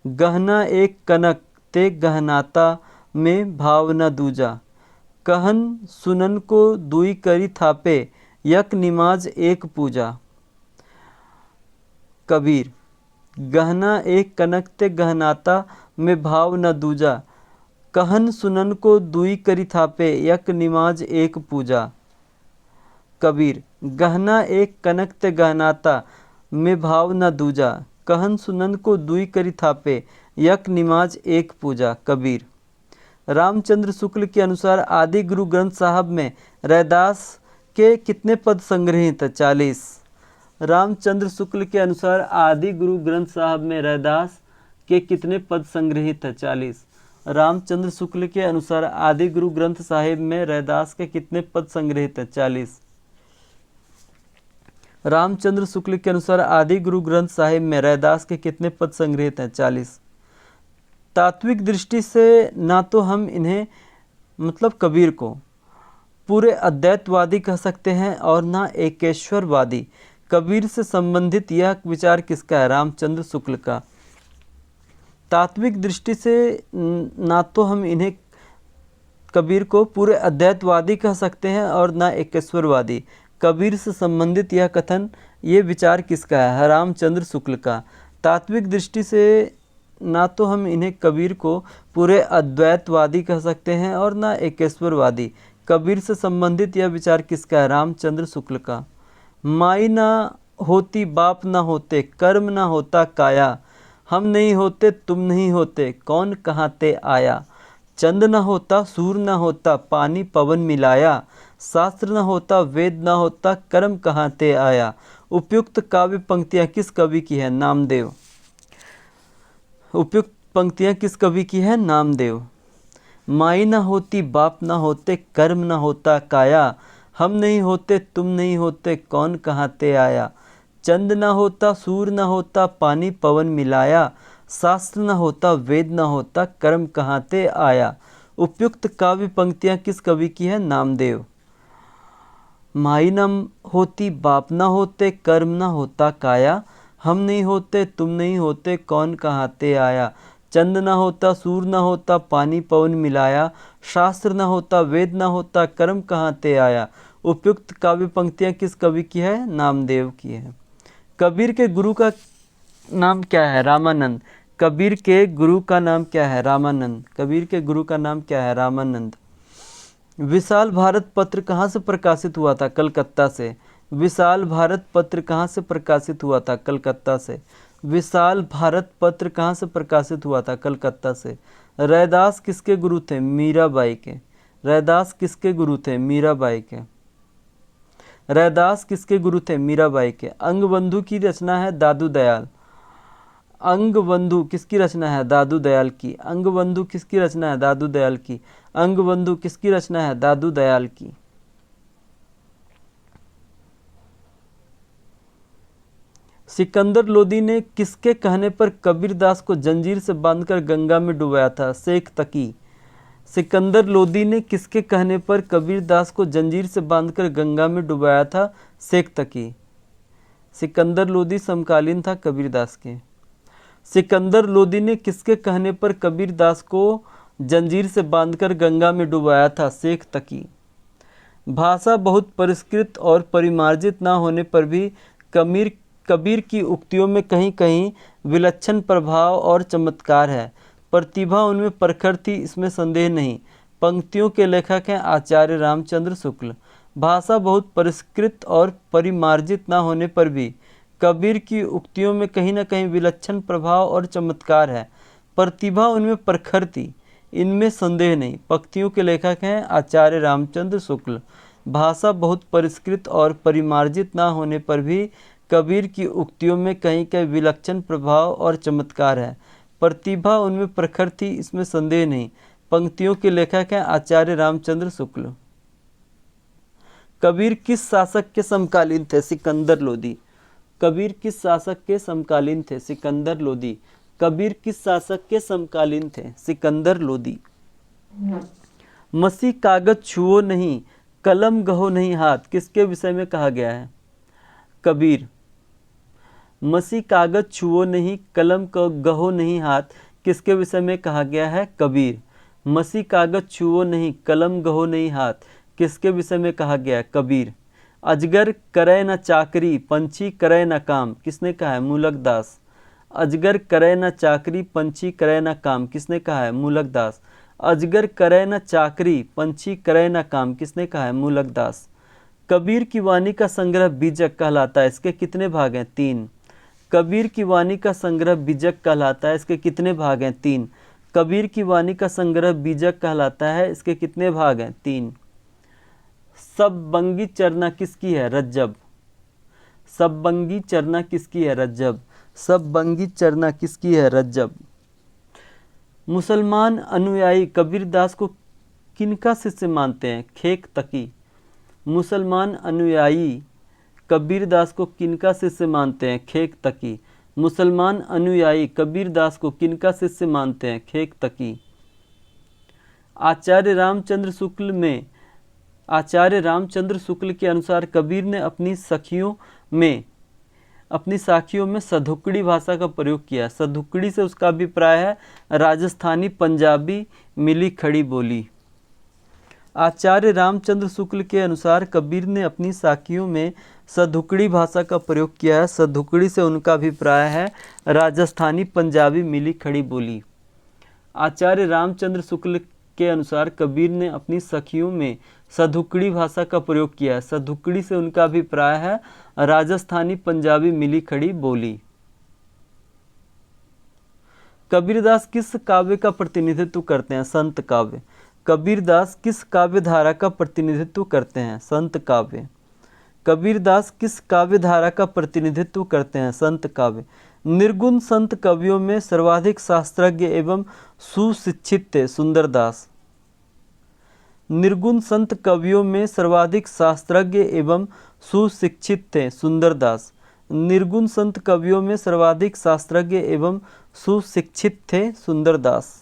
गहना एक कनक ते गहनाता में भावना दूजा, कहन सुनन को दुई करी थापे, यक निमाज एक पूजा। कबीर। गहना एक कनक ते गहनाता में भाव न दूजा, कहन सुनन को दुई करी थापे, यक निमाज एक पूजा। कबीर। गहना एक कनक ते गहनाता में भाव न दूजा, कहन सुनन को दुई करी थापे, यक निमाज एक पूजा। कबीर। रामचंद्र शुक्ल के अनुसार आदि गुरु ग्रंथ साहब में रैदास के कितने पद संग्रहित है? 40। रामचंद्र शुक्ल के अनुसार आदि गुरु ग्रंथ साहब में रैदास के कितने पद संग्रहित है? 40। रामचंद्र शुक्ल के अनुसार आदि गुरु ग्रंथ साहिब में रैदास के कितने पद संग्रहित है? 40। रामचंद्र शुक्ल के अनुसार आदि गुरु ग्रंथ साहिब में रैदास के कितने पद संग्रहित हैं? 40। तात्विक दृष्टि से ना तो हम इन्हें मतलब कबीर को पूरे अद्वैतवादी कह सकते हैं और ना एकेश्वरवादी। कबीर से संबंधित यह विचार किसका है? रामचंद्र शुक्ल का। तात्विक दृष्टि से ना तो हम इन्हें कबीर को पूरे अद्वैतवादी कह सकते हैं और ना एकेश्वरवादी। कबीर से संबंधित यह कथन, ये विचार किसका है? रामचंद्र शुक्ल का। तात्विक दृष्टि से ना तो हम इन्हें कबीर को पूरे अद्वैतवादी कह सकते हैं और ना एकेश्वरवादी। कबीर से संबंधित यह विचार किसका है? रामचंद्र शुक्ल का। माई ना होती बाप ना होते, कर्म ना होता काया, हम नहीं होते तुम नहीं होते, कौन कहाँ ते आया। चंद न होता सूर न होता, पानी पवन मिलाया, शास्त्र न होता वेद न होता, कर्म कहाँ ते आया। उपयुक्त काव्य पंक्तियाँ किस कवि की है? नामदेव। उपयुक्त पंक्तियाँ किस कवि की है? नामदेव। माई न होती बाप न होते, कर्म न होता काया, हम नहीं होते तुम नहीं होते, कौन कहाँ ते आया। चंद न होता सूर न होता, पानी पवन मिलाया, शास्त्र न होता वेद न होता, कर्म कहाँ ते आया। उपयुक्त काव्य पंक्तियाँ किस कवि की है? नामदेव। माई न होती बाप न होते, कर्म न होता काया, हम नहीं होते तुम नहीं होते, कौन कहाँ ते आया। चंद न होता सूर न होता, पानी पवन मिलाया, शास्त्र न होता वेद न होता, कर्म कहाँ ते आया। उपयुक्त काव्य पंक्तियाँ किस कवि की है? नामदेव की है। कबीर के गुरु का नाम क्या है? रामानंद। कबीर के गुरु का नाम क्या है? रामानंद। कबीर के गुरु का नाम क्या है? रामानंद। विशाल भारत पत्र कहाँ से प्रकाशित हुआ था? कलकत्ता से। विशाल भारत पत्र कहाँ से प्रकाशित हुआ था? कलकत्ता से। विशाल भारत पत्र कहाँ से प्रकाशित हुआ था? कलकत्ता से। रैदास किसके गुरु थे? मीराबाई के। रैदास किसके गुरु थे? मीराबाई के। रैदास किसके गुरु थे? मीराबाई के। अंगबंधु की रचना है दादू दयाल। अंगबंधु किसकी रचना है? दादू दयाल की। अंगबंधु किसकी रचना है? दादू दयाल की। अंगबंधु किसकी रचना है? दादू दयाल की। सिकंदर लोदी ने किसके कहने पर कबीरदास को जंजीर से बांधकर गंगा में डुबाया था? शेख तकी। सिकंदर लोदी ने किसके कहने पर कबीरदास को जंजीर से बांधकर गंगा में डुबाया था? शेख तकी। सिकंदर लोदी समकालीन था कबीरदास के। सिकंदर लोदी ने किसके कहने पर कबीरदास को जंजीर से बांधकर गंगा में डुबाया था? शेख तकी। भाषा बहुत परिष्कृत और परिमार्जित न होने पर भी कबीर की उक्तियों में कहीं कहीं विलक्षण प्रभाव और चमत्कार है। प्रतिभा उनमें प्रखर थी, इसमें संदेह नहीं। पंक्तियों के लेखक हैं आचार्य रामचंद्र शुक्ल। भाषा बहुत परिष्कृत और परिमार्जित न होने पर भी कबीर की उक्तियों में कहीं न कहीं विलक्षण प्रभाव और चमत्कार है। प्रतिभा उनमें प्रखर थी, इनमें संदेह नहीं। पंक्तियों के लेखक हैं आचार्य रामचंद्र शुक्ल। भाषा बहुत परिष्कृत और परिमार्जित न होने पर भी कबीर की उक्तियों में कहीं कहीं विलक्षण प्रभाव और चमत्कार है। प्रतिभा उनमें प्रखर थी, इसमें संदेह नहीं। पंक्तियों के लेखक हैं आचार्य रामचंद्र शुक्ल। कबीर किस शासक के समकालीन थे? सिकंदर लोदी। कबीर किस शासक के समकालीन थे? सिकंदर लोदी। कबीर किस शासक के समकालीन थे? सिकंदर लोदी। मसी कागज छुओ नहीं, कलम गहो नहीं हाथ, किसके विषय में कहा गया है? कबीर। मसी कागज छुओ नहीं, कलम गहो नहीं हाथ, किसके विषय में कहा गया है? कबीर। मसी कागज छुओ नहीं, कलम गहो नहीं हाथ, किसके विषय में कहा गया है? कबीर। अजगर करे न चाकरी, पंछी करे न काम, किसने कहा है? मूलक दास। अजगर करे न चाकरी, पंछी करे न काम, किसने कहा है? मूलक दास। अजगर करे न चाकरी, पंछी करे न काम, किसने कहा है? मूलक दास। कबीर की वाणी का संग्रह बीजक कहलाता है, इसके कितने भाग हैं? 3। कबीर की वाणी का संग्रह बीजक कहलाता है, इसके कितने भाग हैं? 3। कबीर की वाणी का संग्रह बीजक कहलाता है, इसके कितने भाग हैं? 3। सबबंगी चरना किसकी है? रज्जब। सबबंगी चरना किसकी है? रज्जब। सबबंगी चरना किसकी है? रज्जब। मुसलमान अनुयायी कबीरदास को किनका शिष्य मानते हैं? खेक तकी। मुसलमान अनुयायी कबीरदास को किनका शिष्य मानते हैं? खेक तकी। मुसलमान अनुयायी कबीरदास को किनका शिष्य मानते हैं? खेक तकी। आचार्य रामचंद्र शुक्ल के अनुसार कबीर ने अपनी साखियों में सधुकड़ी भाषा का प्रयोग किया। सधुकड़ी से उसका अभिप्राय है राजस्थानी पंजाबी मिली खड़ी बोली। आचार्य रामचंद्र शुक्ल के अनुसार कबीर ने अपनी साखियों में सधुकड़ी भाषा का प्रयोग किया है। सधुकड़ी से उनका अभिप्राय है राजस्थानी पंजाबी मिली खड़ी बोली। आचार्य रामचंद्र शुक्ल के अनुसार कबीर ने अपनी सखियों में सधुकड़ी भाषा का प्रयोग किया है। सधुकड़ी से उनका अभिप्राय है राजस्थानी पंजाबी मिली खड़ी बोली। कबीरदास किस काव्य का प्रतिनिधित्व करते हैं? संत काव्य। कबीरदास किस काव्य धारा का प्रतिनिधित्व करते हैं? संत काव्य। कबीरदास किस काव्य धारा का प्रतिनिधित्व करते हैं? संत काव्य। निर्गुण संत कवियों में सर्वाधिक शास्त्रज्ञ एवं सुशिक्षित थे? सुंदरदास। निर्गुण संत कवियों में सर्वाधिक शास्त्रज्ञ एवं सुशिक्षित थे? सुंदरदास। निर्गुण संत कवियों में सर्वाधिक शास्त्रज्ञ एवं सुशिक्षित थे? सुंदरदास।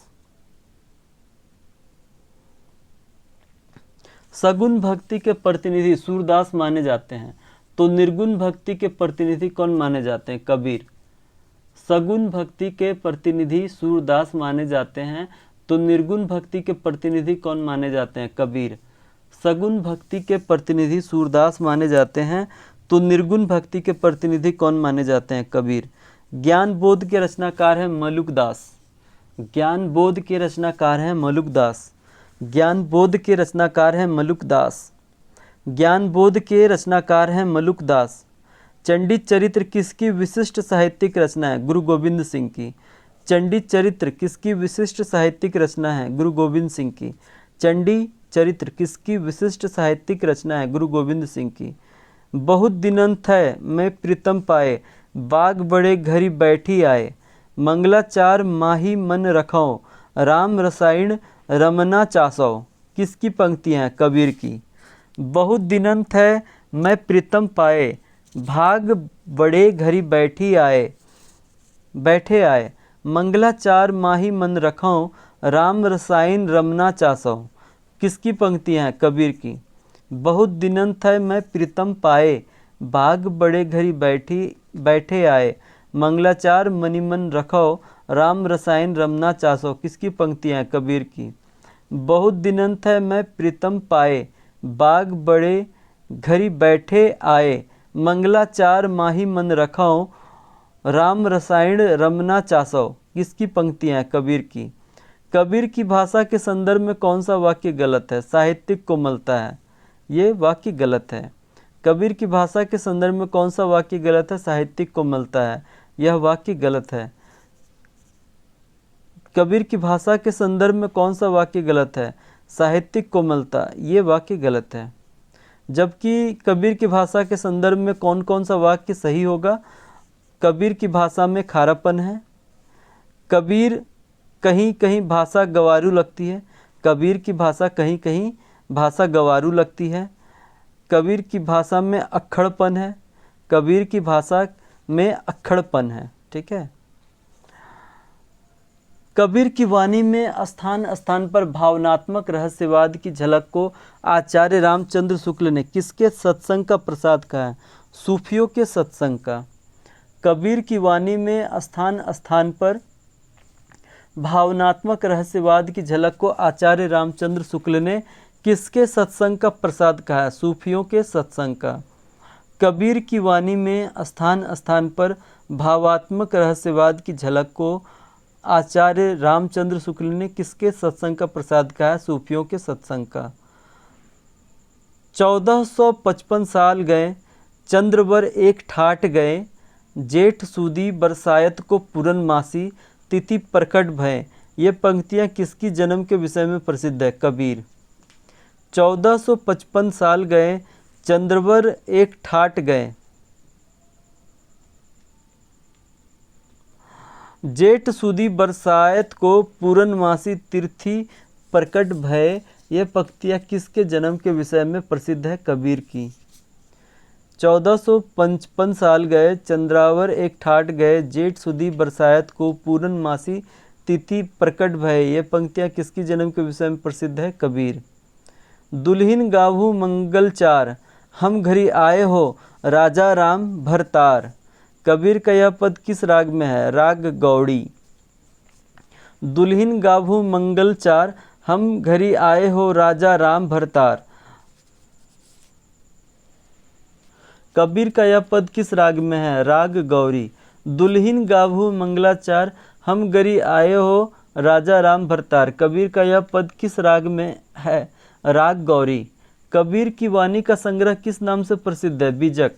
सगुण भक्ति के प्रतिनिधि सूरदास माने जाते हैं, तो निर्गुण भक्ति के प्रतिनिधि कौन माने जाते हैं? कबीर। सगुण भक्ति के प्रतिनिधि सूरदास माने जाते हैं, तो निर्गुण भक्ति के प्रतिनिधि कौन माने जाते हैं? कबीर। सगुण भक्ति के प्रतिनिधि सूरदास माने जाते हैं, तो निर्गुण भक्ति के प्रतिनिधि कौन माने जाते हैं? कबीर। ज्ञान बोध के रचनाकार हैं मलुकदास। ज्ञान बोध के रचनाकार हैं मलुकदास। ज्ञान बोध के रचनाकार हैं मलुकदास। ज्ञान बोध के रचनाकार हैं मलुकदास। चंडी चरित्र किसकी विशिष्ट साहित्यिक रचना है? गुरु गोविंद सिंह की। चंडी चरित्र किसकी विशिष्ट साहित्यिक रचना है? गुरु गोविंद सिंह की। चंडी चरित्र किसकी विशिष्ट साहित्यिक रचना है? गुरु गोविंद सिंह की। बहुत दिनंत है मैं प्रीतम पाए, बाग बड़े घरी बैठी आए, मंगलाचार माही मन रखो, राम रसायन रमना चासो, किसकी पंक्तियाँ हैं? कबीर की। बहुत दिनंत है मैं प्रीतम पाए, भाग बड़े घरी बैठे आए, मंगला चार माही मन रखों, राम रसायन रमना चासों। किसकी पंक्तियाँ हैं? कबीर की। बहुत दिनन थे मैं प्रीतम पाए, भाग बड़े घरी बैठे आए, मंगलाचार मनि मन रखो, राम रसायन रमना चासो। किसकी पंक्तियाँ हैं? कबीर की। बहुत दिनन थे मैं प्रीतम पाए, बाग बड़े घरी बैठे आए, मंगलाचार माही मन रखो, राम रसायन रमना चासो। किसकी पंक्तियाँ हैं? कबीर की। कबीर की भाषा के संदर्भ में कौन सा वाक्य गलत है? साहित्यिक कोमलता है, ये वाक्य गलत है। कबीर की भाषा के संदर्भ में कौन सा वाक्य गलत है? साहित्यिक कोमलता है, यह वाक्य गलत है। कबीर की भाषा के संदर्भ में कौन सा वाक्य गलत है? साहित्यिक कोमलता, ये वाक्य गलत है। जबकि कबीर की भाषा के संदर्भ में कौन कौन सा वाक्य सही होगा? कबीर की भाषा में खारापन है, कबीर कहीं कहीं भाषा गवारू लगती है, कबीर की भाषा कहीं कहीं भाषा गवारू लगती है, कबीर की भाषा में अक्खड़पन है, कबीर की भाषा में अक्खड़पन है। ठीक है। कबीर की वाणी में स्थान स्थान पर भावनात्मक रहस्यवाद की झलक को आचार्य रामचंद्र शुक्ल ने किसके सत्संग का प्रसाद कहा है? सूफियों के सत्संग का। कबीर की वाणी में स्थान स्थान पर भावनात्मक रहस्यवाद की झलक को आचार्य रामचंद्र शुक्ल ने किसके सत्संग का प्रसाद कहा है? सूफियों के सत्संग का। कबीर की वाणी में स्थान स्थान पर भावात्मक रहस्यवाद की झलक को आचार्य रामचंद्र शुक्ल ने किसके सत्संग का प्रसाद कहा है? सूफियों के सत्संग का। 1455 साल गए, चंद्रवर एक ठाट गए, जेठ सूदी बरसायत को पूरनमासी, तिथि प्रकट भय। ये पंक्तियाँ किसकी जन्म के विषय में प्रसिद्ध है? कबीर। 1455 साल गए, चंद्रवर एक ठाट गए, जेठ सुदी बरसायत को पूरनमासी, तिथि प्रकट भय। ये पंक्तियाँ किसके जन्म के विषय में प्रसिद्ध है? कबीर की। 1455 साल गए, चंद्रावर एक ठाट गए, जेठ सुदी बरसायत को पूरनमासी, तिथि प्रकट भय। ये पंक्तियाँ किसकी जन्म के विषय में प्रसिद्ध है? कबीर। दुल्हिन गाभू मंगलचार, हम घरी आए हो, राजा राम भरतार। कबीर का यह पद किस राग में है? राग गौड़ी। दुल्हिन गाभू मंगलचार, हम घरी आए हो, राजा राम भरतार। कबीर का यह पद किस राग में है? राग गौरी। दुल्हिन गाभू मंगलाचार, हम घरी आए हो, राजा राम भरतार। कबीर का यह पद किस राग में है? राग गौरी। कबीर की वाणी का संग्रह किस नाम से प्रसिद्ध है? बीजक।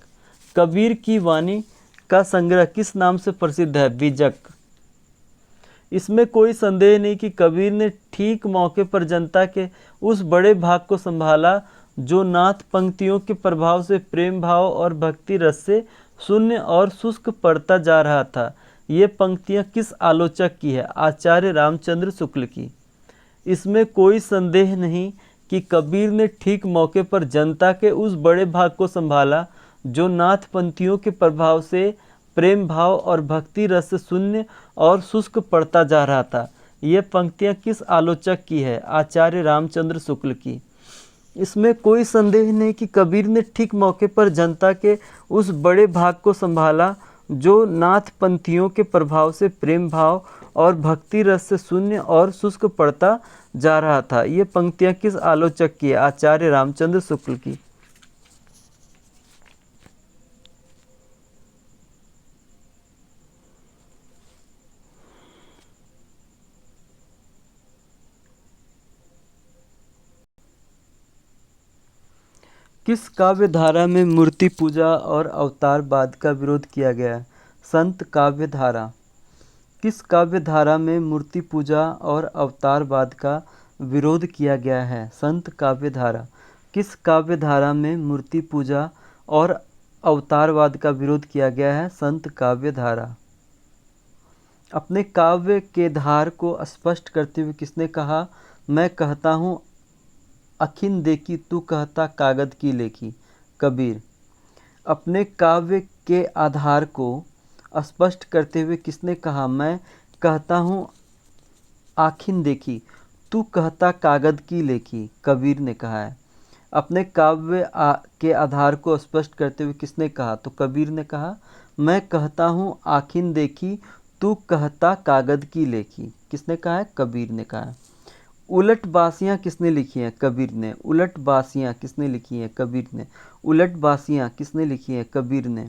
कबीर की वाणी का संग्रह किस नाम से प्रसिद्ध है? बीजक। इसमें कोई संदेह नहीं कि कबीर ने ठीक मौके पर जनता के उस बड़े भाग को संभाला जो नाथ पंक्तियों के प्रभाव से प्रेम भाव और भक्ति रस से शून्य और शुष्क पड़ता जा रहा था। ये पंक्तियाँ किस आलोचक की है? आचार्य रामचंद्र शुक्ल की। इसमें कोई संदेह नहीं कि कबीर ने ठीक मौके पर जनता के उस बड़े भाग को संभाला जो नाथ पंक्तियों के प्रभाव से प्रेम भाव और भक्ति रस से शून्य और शुष्क पड़ता जा रहा था। ये पंक्तियाँ किस आलोचक की है? आचार्य रामचंद्र शुक्ल की। इसमें कोई संदेह नहीं कि कबीर ने ठीक मौके पर जनता के उस बड़े भाग को संभाला जो नाथ पंथियों के प्रभाव से प्रेम भाव और भक्ति रस से शून्य और शुष्क पड़ता जा रहा था। ये पंक्तियाँ किस आलोचक की है? आचार्य रामचंद्र शुक्ल की। किस काव्य धारा में मूर्ति पूजा और अवतारवाद का विरोध किया गया है? संत काव्य धारा। किस काव्य धारा में मूर्ति पूजा और अवतारवाद का विरोध किया गया है? संत काव्य धारा। किस काव्य धारा में मूर्ति पूजा और अवतारवाद का विरोध किया गया है? संत काव्य धारा। अपने काव्य के धार को स्पष्ट करते हुए किसने कहा? मैं कहता हूँ अखिन देखी, तू कहता कागद की लेखी। कबीर। अपने काव्य के आधार को स्पष्ट करते हुए किसने कहा, मैं कहता हूँ आँखिन देखी, तू कहता कागद की लेखी? कबीर ने कहा है। अपने काव्य के आधार को स्पष्ट करते हुए किसने कहा, तो कबीर ने कहा, मैं कहता हूँ आँखिन देखी, तू कहता कागद की लेखी। किसने कहा है, कबीर ने कहा है। उलट बासियाँ किसने लिखी हैं, कबीर ने। उलट बासियाँ किसने लिखी हैं, कबीर ने। उलट बासियाँ किसने लिखी हैं, कबीर ने।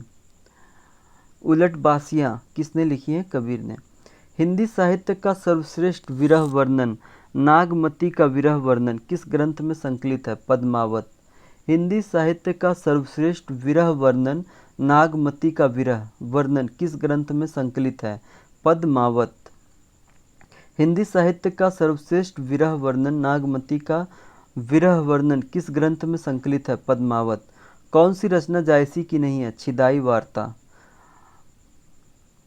उलट बासियाँ किसने लिखी हैं, कबीर ने। हिंदी साहित्य का सर्वश्रेष्ठ विरह वर्णन, नागमती का विरह वर्णन किस ग्रंथ में संकलित है, पद्मावत। हिंदी साहित्य का सर्वश्रेष्ठ विरह वर्णन, नागमती का विरह वर्णन किस ग्रंथ में संकलित है, पद्मावत। हिंदी साहित्य का सर्वश्रेष्ठ विरह वर्णन, नागमती का विरह वर्णन किस ग्रंथ में संकलित है, पद्मावत। कौन सी रचना जायसी की नहीं है, छिदाई वार्ता।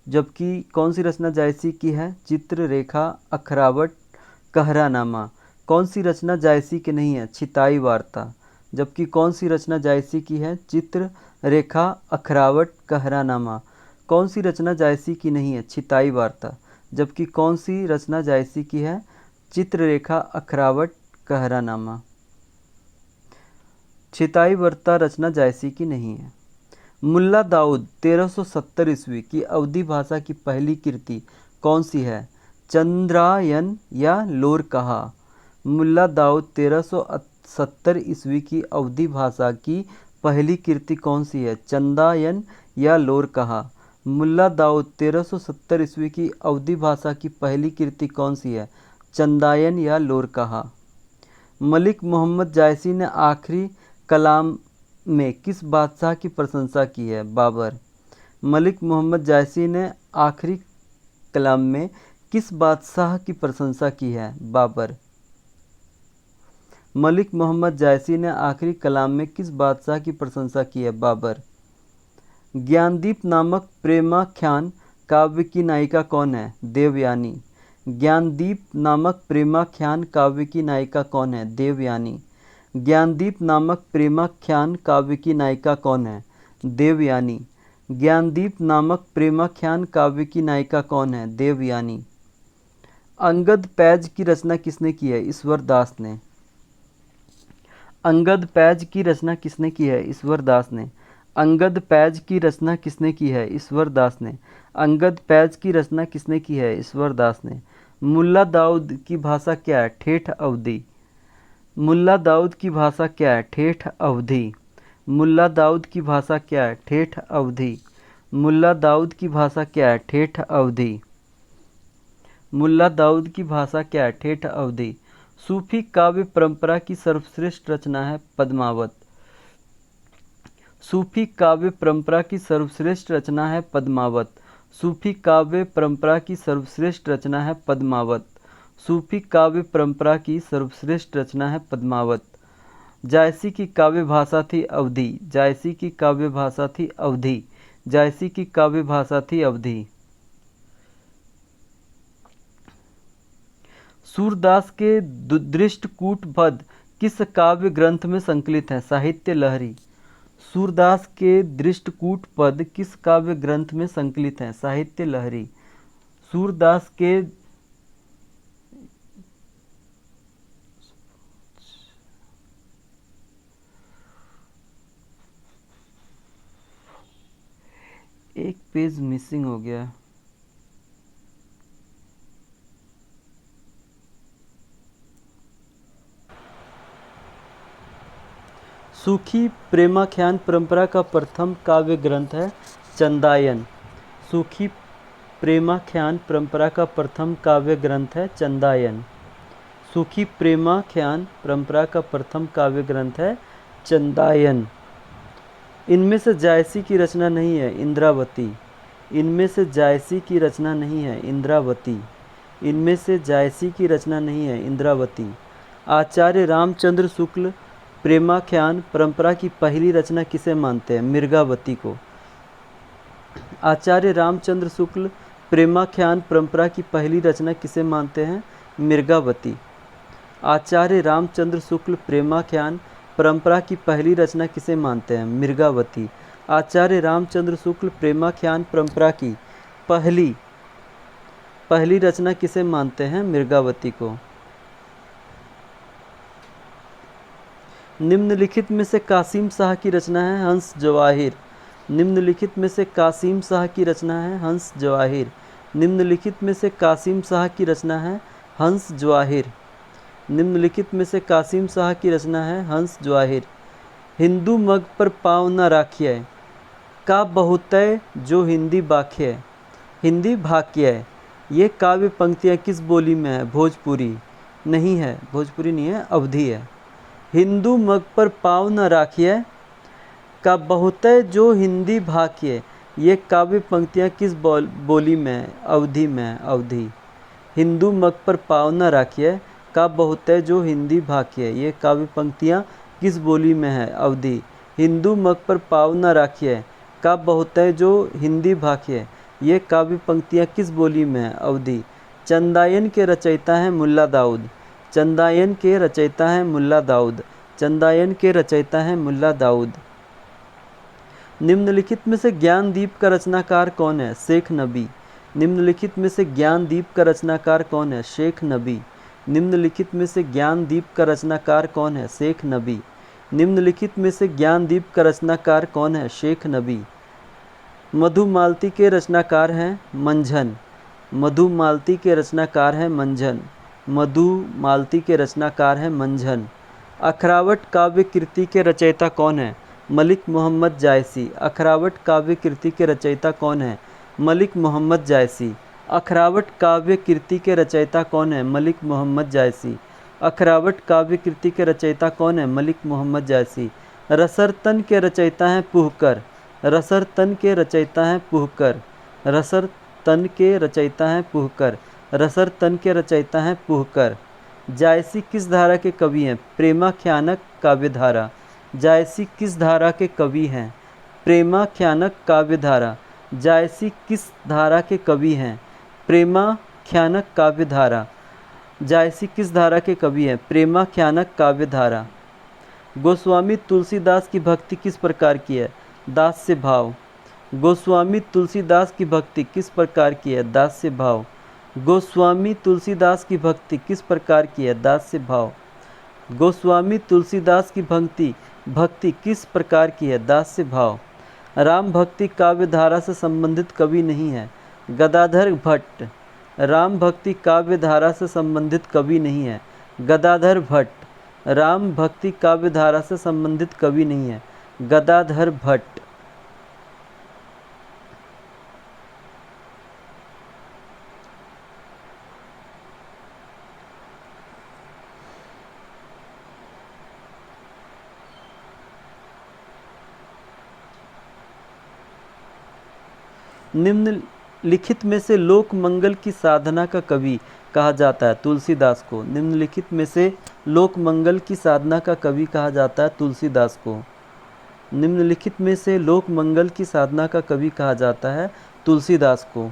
जबकि कौन सी रचना जायसी की है, चित्ररेखा, अखरावट, कहरानामा। कौन सी रचना जायसी की नहीं है, छिताई वार्ता। जबकि कौन सी रचना जायसी की है, चित्ररेखा, अखरावट, कहरानामा। कौन सी रचना जायसी की नहीं है, छिताई वार्ता। जबकि कौन सी रचना जायसी की है, चित्ररेखा, अखरावट, कहरानामा। छिताई वार्ता रचना जायसी की नहीं है। मुल्ला दाऊद 1370 ईस्वी की अवधी भाषा की पहली कृति कौन सी है, चंद्रायन या लोरकहा। मुल्ला दाऊद 1370 ईस्वी की अवधी भाषा की पहली कृति कौन सी है, चंदायन या लोरकहा। मुल्ला दाऊद 1370 ईस्वी की अवधी भाषा की पहली कृति कौन सी है, चंदायन या लोरकहा। मलिक मोहम्मद जायसी ने आखिरी कलाम में किस बादशाह की प्रशंसा की है, बाबर। मलिक मोहम्मद जायसी ने आखिरी कलाम में किस बादशाह की प्रशंसा की है, बाबर। मलिक मोहम्मद जायसी ने आखिरी कलाम में किस बादशाह की प्रशंसा की है, बाबर। ज्ञानदीप नामक प्रेमाख्यान काव्य की नायिका कौन है, देवयानी। ज्ञानदीप नामक प्रेमाख्यान काव्य की नायिका कौन है, देवयानी। ज्ञानदीप नामक प्रेमाख्यान काव्य की नायिका कौन है, देवयानी। ज्ञानदीप नामक प्रेमाख्यान काव्य की नायिका कौन है, देवयानी। अंगद पैज की रचना किसने की है, ईश्वर दास ने। अंगद पैज की रचना किसने की है, ईश्वर दास ने। अंगद पैज की रचना किसने की है, ईश्वर दास ने। अंगद पैज की रचना किसने की है, ईश्वर दास ने। मुल्ला दाऊद की भाषा क्या है, ठेठ अवधी। मुल्ला दाऊद की भाषा क्या है, ठेठ अवधी। मुल्ला दाऊद की भाषा क्या है, ठेठ अवधी। मुल्ला दाऊद की भाषा क्या है, ठेठ अवधी। मुल्ला दाऊद की भाषा क्या है, ठेठ अवधी। सूफी काव्य परंपरा की सर्वश्रेष्ठ रचना है, पद्मावत। सूफी काव्य परंपरा की सर्वश्रेष्ठ रचना है, पद्मावत। सूफी काव्य परंपरा की सर्वश्रेष्ठ रचना है, पद्मावत। सूफी काव्य परंपरा की सर्वश्रेष्ठ रचना है, पद्मावत। जायसी की काव्य भाषा थी अवधी। जायसी की काव्य भाषा थी अवधी। जायसी की काव्य भाषा थी अवधी। सूरदास के दृष्टकूट पद किस काव्य ग्रंथ में संकलित है, साहित्य लहरी। सूरदास के दृष्टकूट पद किस काव्य ग्रंथ में संकलित है, साहित्य लहरी। सूरदास के एक पेज मिसिंग हो गया। सूखी प्रेमाख्यान परंपरा का प्रथम काव्य ग्रंथ है, चंदायन। सूखी प्रेमाख्यान परंपरा का प्रथम काव्य ग्रंथ है, चंदायन। सूखी प्रेमाख्यान परंपरा का प्रथम काव्य ग्रंथ है, चंदायन। इनमें से जायसी की रचना नहीं है, इंद्रावती। इनमें से जायसी की रचना नहीं है, इंद्रावती। इनमें से जायसी की रचना नहीं है, इंद्रावती। आचार्य रामचंद्र शुक्ल प्रेमाख्यान परंपरा की पहली रचना किसे मानते हैं, मृगावती को। आचार्य रामचंद्र शुक्ल प्रेमाख्यान परंपरा की पहली रचना किसे मानते हैं, मृगावती। आचार्य रामचंद्र शुक्ल प्रेमाख्यान परंपरा की पहली रचना किसे मानते हैं, मृगावती। आचार्य रामचंद्र शुक्ल प्रेमाख्यान परंपरा की पहली रचना किसे मानते हैं? मृगावती को। निम्नलिखित में से कासिम शाह की रचना है हंस जवाहिर। निम्नलिखित में से कासिम शाह की रचना है हंस जवाहिर। निम्नलिखित में से कासिम शाह की रचना है हंस जवाहिर। निम्नलिखित में से कासिम शाह की रचना है हंस जवाहिर। हिंदू मग पर पाँव न राखिए का बहुतय जो हिंदी बाख्य। हिंदी भाक्य। ये काव्य पंक्तियाँ किस बोली में है? भोजपुरी नहीं है, भोजपुरी नहीं है, अवधी है। हिंदू मग पर पाँव न राखिए का बहुतय जो हिंदी भाक्य। ये काव्य पंक्तियाँ किस बोली में है? अवधी में है, अवधी। हिंदू मग पर पाँव न राखिए का बहुतय जो हिंदी भाक्य। ये काव्य पंक्तियाँ किस बोली में है? अवधी। हिंदू मग पर पाँव न राखिए का बहुतय जो हिंदी भाक्य। ये काव्य पंक्तियाँ किस बोली में है? अवधी। चंदायन के रचयिता हैं मुल्ला दाऊद। चंदायन के रचयिता हैं मुल्ला दाऊद। चंदायन के रचयिता हैं मुल्ला दाऊद। निम्नलिखित में से ज्ञानदीप का रचनाकार कौन है? शेख नबी। निम्नलिखित में से ज्ञानदीप का रचनाकार कौन है? शेख नबी। निम्नलिखित में से ज्ञानदीप का रचनाकार कौन है? शेख नबी। निम्नलिखित में से ज्ञानदीप का रचनाकार कौन है? शेख नबी। मधुमालती के रचनाकार हैं मंझन। मधुमालती के रचनाकार हैं मंझन। मधुमालती के रचनाकार हैं मंझन। अखरावट काव्य कृति के रचयिता कौन है? मलिक मोहम्मद जायसी। अखरावट काव्य कृति के रचयिता कौन है? मलिक मोहम्मद जायसी। अखरावट काव्य कृति के रचयिता कौन है? मलिक मोहम्मद जायसी। अखरावट काव्य कृति के रचयिता कौन है? मलिक मोहम्मद जायसी। रसरतन के रचयिता हैं पुहकर। रसरतन के रचयिता हैं पुहकर। रसरतन के रचयिता हैं पुहकर। रसरतन के रचयिता हैं पुहकर। जायसी किस धारा के कवि हैं? प्रेमाख्यानक काव्यधारा। जायसी किस धारा के कवि हैं? प्रेमाख्यानक काव्यधारा। जायसी किस धारा के कवि हैं? प्रेमाख्यानक काव्यधारा। जायसी किस धारा के कवि हैं? प्रेमाख्यानक काव्यधारा। गोस्वामी तुलसीदास की भक्ति किस प्रकार की है? दास्य भाव। गोस्वामी तुलसीदास की भक्ति किस प्रकार की है? दास्य भाव। गोस्वामी तुलसीदास की भक्ति किस प्रकार की है? दास्य भाव। गोस्वामी तुलसीदास की भक्ति किस प्रकार की है? दास्य भाव। राम भक्ति काव्यधारा से संबंधित कवि नहीं है। गदाधर भट्ट। राम भक्ति काव्यधारा से संबंधित कवि नहीं है। गदाधर भट्ट। राम भक्ति काव्यधारा से संबंधित कवि नहीं है। गदाधर भट्ट। निम्नलिखित में से लोक मंगल की साधना का कवि कहा जाता है? तुलसीदास को। निम्नलिखित में से लोक मंगल की साधना का कवि कहा जाता है? तुलसीदास को। निम्नलिखित में से लोक मंगल की साधना का कवि कहा जाता है? तुलसीदास को।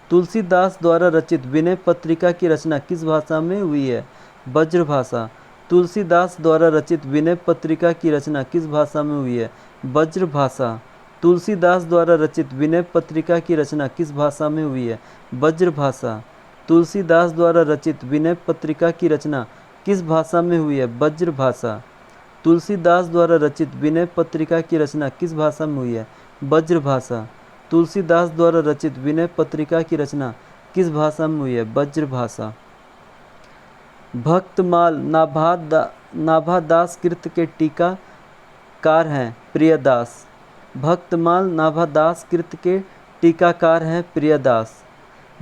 तुलसीदास द्वारा रचित विनय पत्रिका की रचना किस भाषा में हुई है? ब्रजभाषा। तुलसीदास द्वारा रचित विनय पत्रिका की रचना किस भाषा में हुई है? ब्रजभाषा। तुलसीदास द्वारा रचित विनय पत्रिका की रचना किस भाषा में हुई है? ब्रजभाषा। तुलसीदास द्वारा रचित विनय पत्रिका की रचना किस भाषा में हुई है? ब्रजभाषा। तुलसीदास द्वारा रचित विनय पत्रिका की रचना किस भाषा में हुई है? ब्रजभाषा। तुलसीदास द्वारा रचित विनय पत्रिका की रचना किस भाषा में हुई है? ब्रजभाषा। भक्तमाल नाभादास कृत के टीकाकार हैं प्रियदास। भक्तमाल नाभादास कृत के टीकाकार हैं प्रियदास।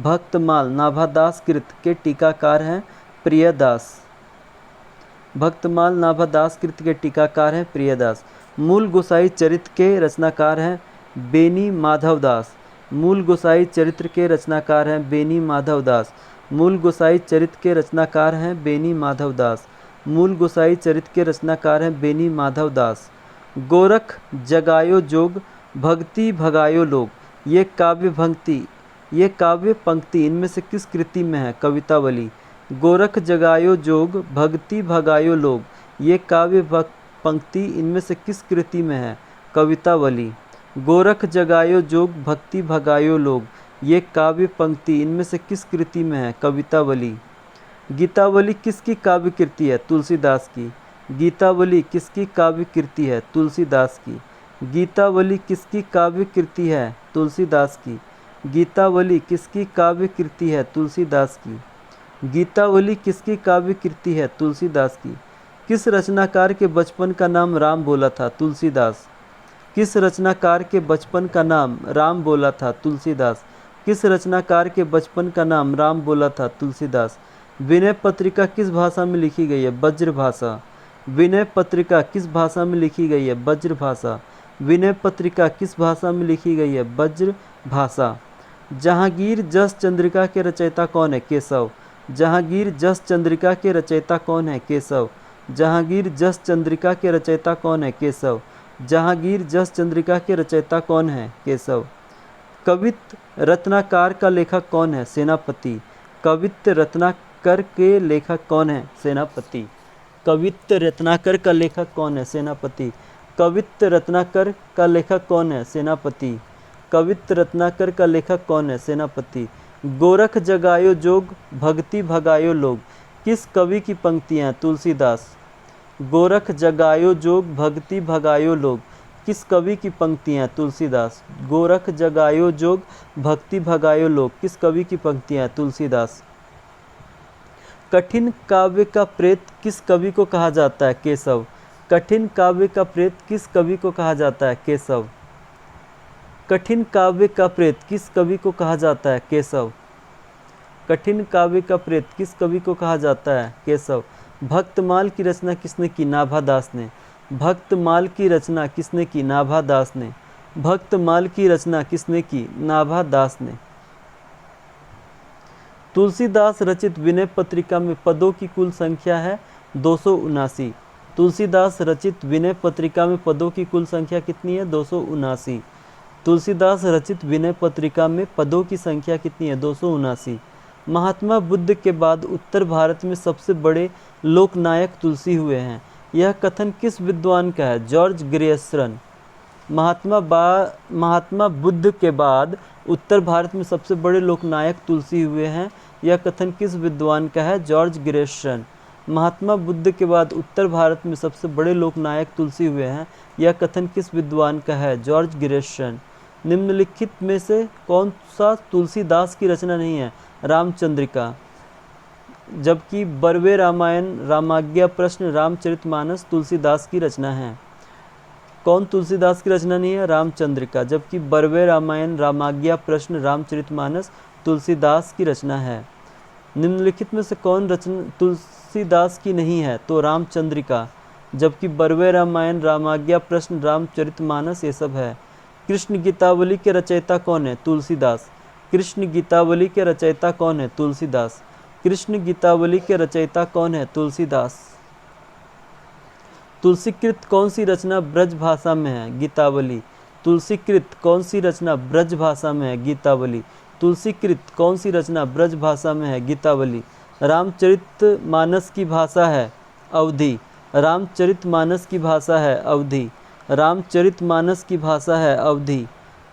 भक्तमाल नाभादास कृत के टीकाकार हैं प्रियदास। भक्तमाल नाभादास कृत के टीकाकार हैं प्रियदास। मूल गोसाई चरित्र के रचनाकार हैं बेनी माधवदास। मूल गोसाई चरित्र के रचनाकार हैं बेनी माधवदास। मूल गोसाई चरित्र के रचनाकार हैं बेनी माधवदास। मूल गोसाई चरित्र के रचनाकार हैं बेनी माधवदास। गोरख जगायो जोग भक्ति भगायो लोग। ये काव्य पंक्ति इनमें से किस कृति में है? कवितावली। गोरख जगायो जोग भक्ति भगायो लोग। ये काव्य पंक्ति इनमें से किस कृति में है? कवितावली। गोरख जगायो जोग भक्ति भगायो लोग, ये काव्य पंक्ति इनमें से किस कृति में है? कवितावली। गीतावली किसकी काव्य कृति है? तुलसीदास की। गीतावली किसकी काव्य कृति है? तुलसीदास की। गीतावली किसकी काव्य कृति है? तुलसीदास की। गीतावली किसकी काव्य कृति है? तुलसीदास की। गीतावली किसकी काव्य कृति है? तुलसीदास की। किस रचनाकार के बचपन का नाम राम बोला था? तुलसीदास। किस रचनाकार के बचपन का नाम राम बोला था? तुलसीदास। किस रचनाकार के बचपन का नाम राम बोला था? तुलसीदास। विनय पत्रिका किस भाषा में लिखी गई है? ब्रज भाषा। विनय पत्रिका किस भाषा में लिखी गई है? ब्रज भाषा। विनय पत्रिका किस भाषा में लिखी गई है? ब्रज भाषा। जहांगीर जस चंद्रिका के रचयिता कौन है? केशव। जहांगीर जस चंद्रिका के रचयिता कौन है? केशव। जहांगीर जस चंद्रिका के रचयिता कौन है? केशव। जहांगीर जस चंद्रिका के रचयिता कौन है? केशव। कवित्त रत्नाकर का लेखक कौन है? सेनापति। कवित्त रत्नाकर के लेखक कौन है? सेनापति। कवित्त रत्नाकर का लेखक कौन है? सेनापति। कवित्त रत्नाकर का लेखक कौन है? सेनापति। कवित्त रत्नाकर का लेखक कौन है? सेनापति। गोरख जगायो जोग भक्ति भगायो लोग, किस कवि की पंक्तियाँ? तुलसीदास। गोरख जगायो जोग भक्ति भगायो लोग, किस कवि की पंक्तियाँ? तुलसीदास। गोरख जगायो जोग भक्ति भगायो लोग, किस कवि की पंक्तियाँ? तुलसीदास। कठिन काव्य का प्रेत किस कवि को कहा जाता है? केशव। कठिन काव्य का प्रेत किस कवि को कहा जाता है? केशव। कठिन काव्य का प्रेत किस कवि को कहा जाता है? केशव। कठिन काव्य का प्रेत किस कवि को कहा जाता है? केशव। भक्तमाल की रचना किसने की? नाभादास ने। भक्तमाल की रचना किसने की? नाभादास ने। भक्तमाल की रचना किसने की? नाभादास ने। तुलसीदास रचित विनय पत्रिका में पदों की कुल संख्या है 279। तुलसीदास रचित विनय पत्रिका में पदों की कुल संख्या कितनी है? 279। तुलसीदास रचित विनय पत्रिका में पदों की संख्या कितनी है? 279। महात्मा बुद्ध के बाद उत्तर भारत में सबसे बड़े लोकनायक तुलसी हुए हैं, यह कथन किस विद्वान का है? जॉर्ज ग्रेयर्सन। महात्मा बुद्ध के बाद उत्तर भारत में सबसे बड़े लोकनायक तुलसी हुए हैं, यह कथन किस विद्वान का है? जॉर्ज ग्रेयर्सन। महात्मा बुद्ध के बाद उत्तर भारत में सबसे बड़े लोकनायक तुलसी हुए हैं, यह कथन किस विद्वान का है? जॉर्ज ग्रेयर्सन। निम्नलिखित में से कौन सा तुलसीदास की रचना नहीं है? रामचंद्रिका। जबकि बरवे रामायण, रामाज्ञा प्रश्न, रामचरितमानस तुलसीदास की रचना है। कौन तुलसीदास की रचना नहीं है? रामचंद्रिका। जबकि बरवे रामायण, रामाज्ञा प्रश्न, रामचरितमानस तुलसीदास की रचना है। निम्नलिखित में से कौन रचना तुलसीदास की नहीं है? तो रामचंद्रिका। जबकि बरवे रामायण, रामाज्ञा प्रश्न, रामचरितमानस ये सब है। कृष्ण गीतावली के रचयिता कौन है? तुलसीदास। कृष्ण गीतावली के रचयिता कौन है? तुलसीदास। कृष्ण गीतावली के रचयिता कौन है? तुलसीदास। तुलसीकृत कौन सी रचना ब्रज भाषा में है? गीतावली। तुलसीकृत कौन सी रचना ब्रज भाषा में है? गीतावली। तुलसीकृत कौन सी रचना ब्रज भाषा में है? गीतावली। रामचरितमानस की भाषा है अवधी। रामचरितमानस की भाषा है अवधी। रामचरितमानस की भाषा है अवधी।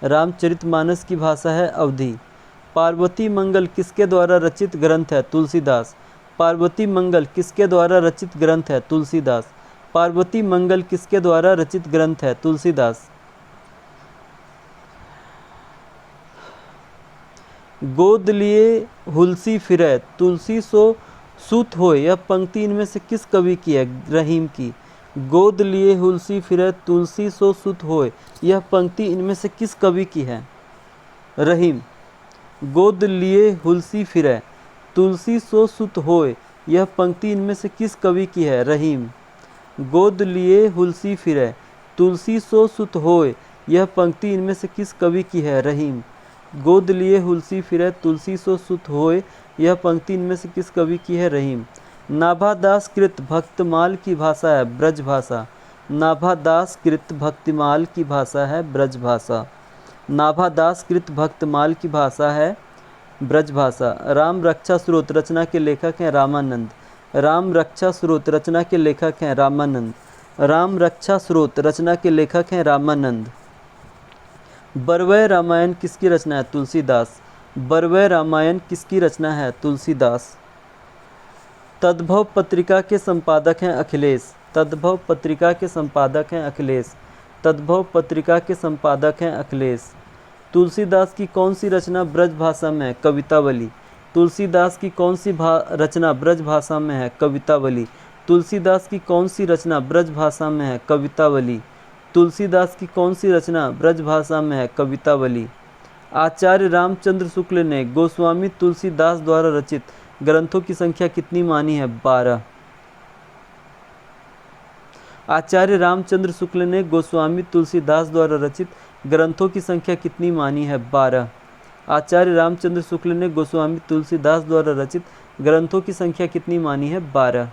रामचरितमानस की भाषा है अवधी। पार्वती मंगल किसके द्वारा रचित ग्रंथ है? तुलसीदास। पार्वती मंगल किसके द्वारा रचित ग्रंथ है? तुलसीदास। पार्वती मंगल किसके द्वारा रचित ग्रंथ है? तुलसीदास। गोद लिए हुलसी फिरे तुलसी सो सूत होए, यह पंक्ति इनमें से किस कवि की है? रहीम की। गोद लिए हुलसी फिरे तुलसी सो सूत होए, यह पंक्ति इनमें से किस कवि की है? रहीम। गोद लिए हुलसी फिरे तुलसी सो सूत होए, यह पंक्ति इनमें से किस कवि की है? रहीम। गोद लिए हुलसी फिरे तुलसी सो सूत होए, यह पंक्ति इनमें से किस कवि की है? रहीम। गोद लिए हुलसी फिरे तुलसी सो सूत होए, यह पंक्ति इनमें से किस कवि की है? रहीम। नाभादास कृत भक्तमाल की भाषा है ब्रज भाषा। नाभादास कृत भक्तिमाल की भाषा है ब्रज भाषा। नाभादास कृत भक्तमाल की भाषा है ब्रज भाषा। राम रक्षा स्रोत रचना के लेखक हैं रामानंद। राम रक्षा स्रोत रचना के लेखक हैं रामानंद। राम रक्षा स्रोत रचना के लेखक हैं रामानंद। बरवय रामायण किसकी रचना है? तुलसीदास। बरवय रामायण किसकी रचना है? तुलसीदास। तद्भव पत्रिका के संपादक हैं अखिलेश। तद्भव पत्रिका के संपादक हैं अखिलेश। तद्भव पत्रिका के संपादक हैं अखिलेश। तुलसीदास की कौन सी रचना ब्रज भाषा में है? कवितावली। तुलसीदास की कौन सी रचना ब्रज भाषा में है? कवितावली। तुलसीदास की कौन सी रचना ब्रज भाषा में है? कवितावली। तुलसीदास की कौन सी रचना ब्रज भाषा में है? कवितावली। आचार्य रामचंद्र शुक्ल ने गोस्वामी तुलसीदास द्वारा रचित ग्रंथों की संख्या कितनी मानी है? 12। आचार्य रामचंद्र शुक्ल ने गोस्वामी तुलसीदास द्वारा रचित ग्रंथों की संख्या कितनी मानी है? 12। आचार्य रामचंद्र शुक्ल ने गोस्वामी तुलसीदास द्वारा रचित ग्रंथों की संख्या कितनी मानी है? 12।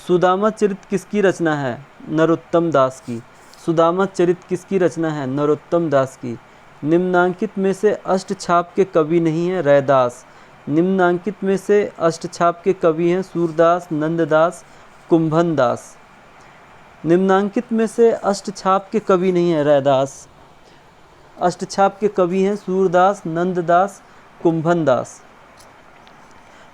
सुदामा चरित किसकी रचना है? नरोत्तम दास की। सुदामा चरित किसकी रचना है? नरोत्तम दास की। निम्नांकित में से अष्टछाप के कवि नहीं हैं? रैदास। निम्नांकित में से अष्टछाप के कवि हैं सूरदास, नंददास, कुंभनदास। निम्नांकित में से अष्टछाप के कवि नहीं हैं? रैदास। अष्टछाप के कवि हैं सूरदास, नंददास, कुंभनदास।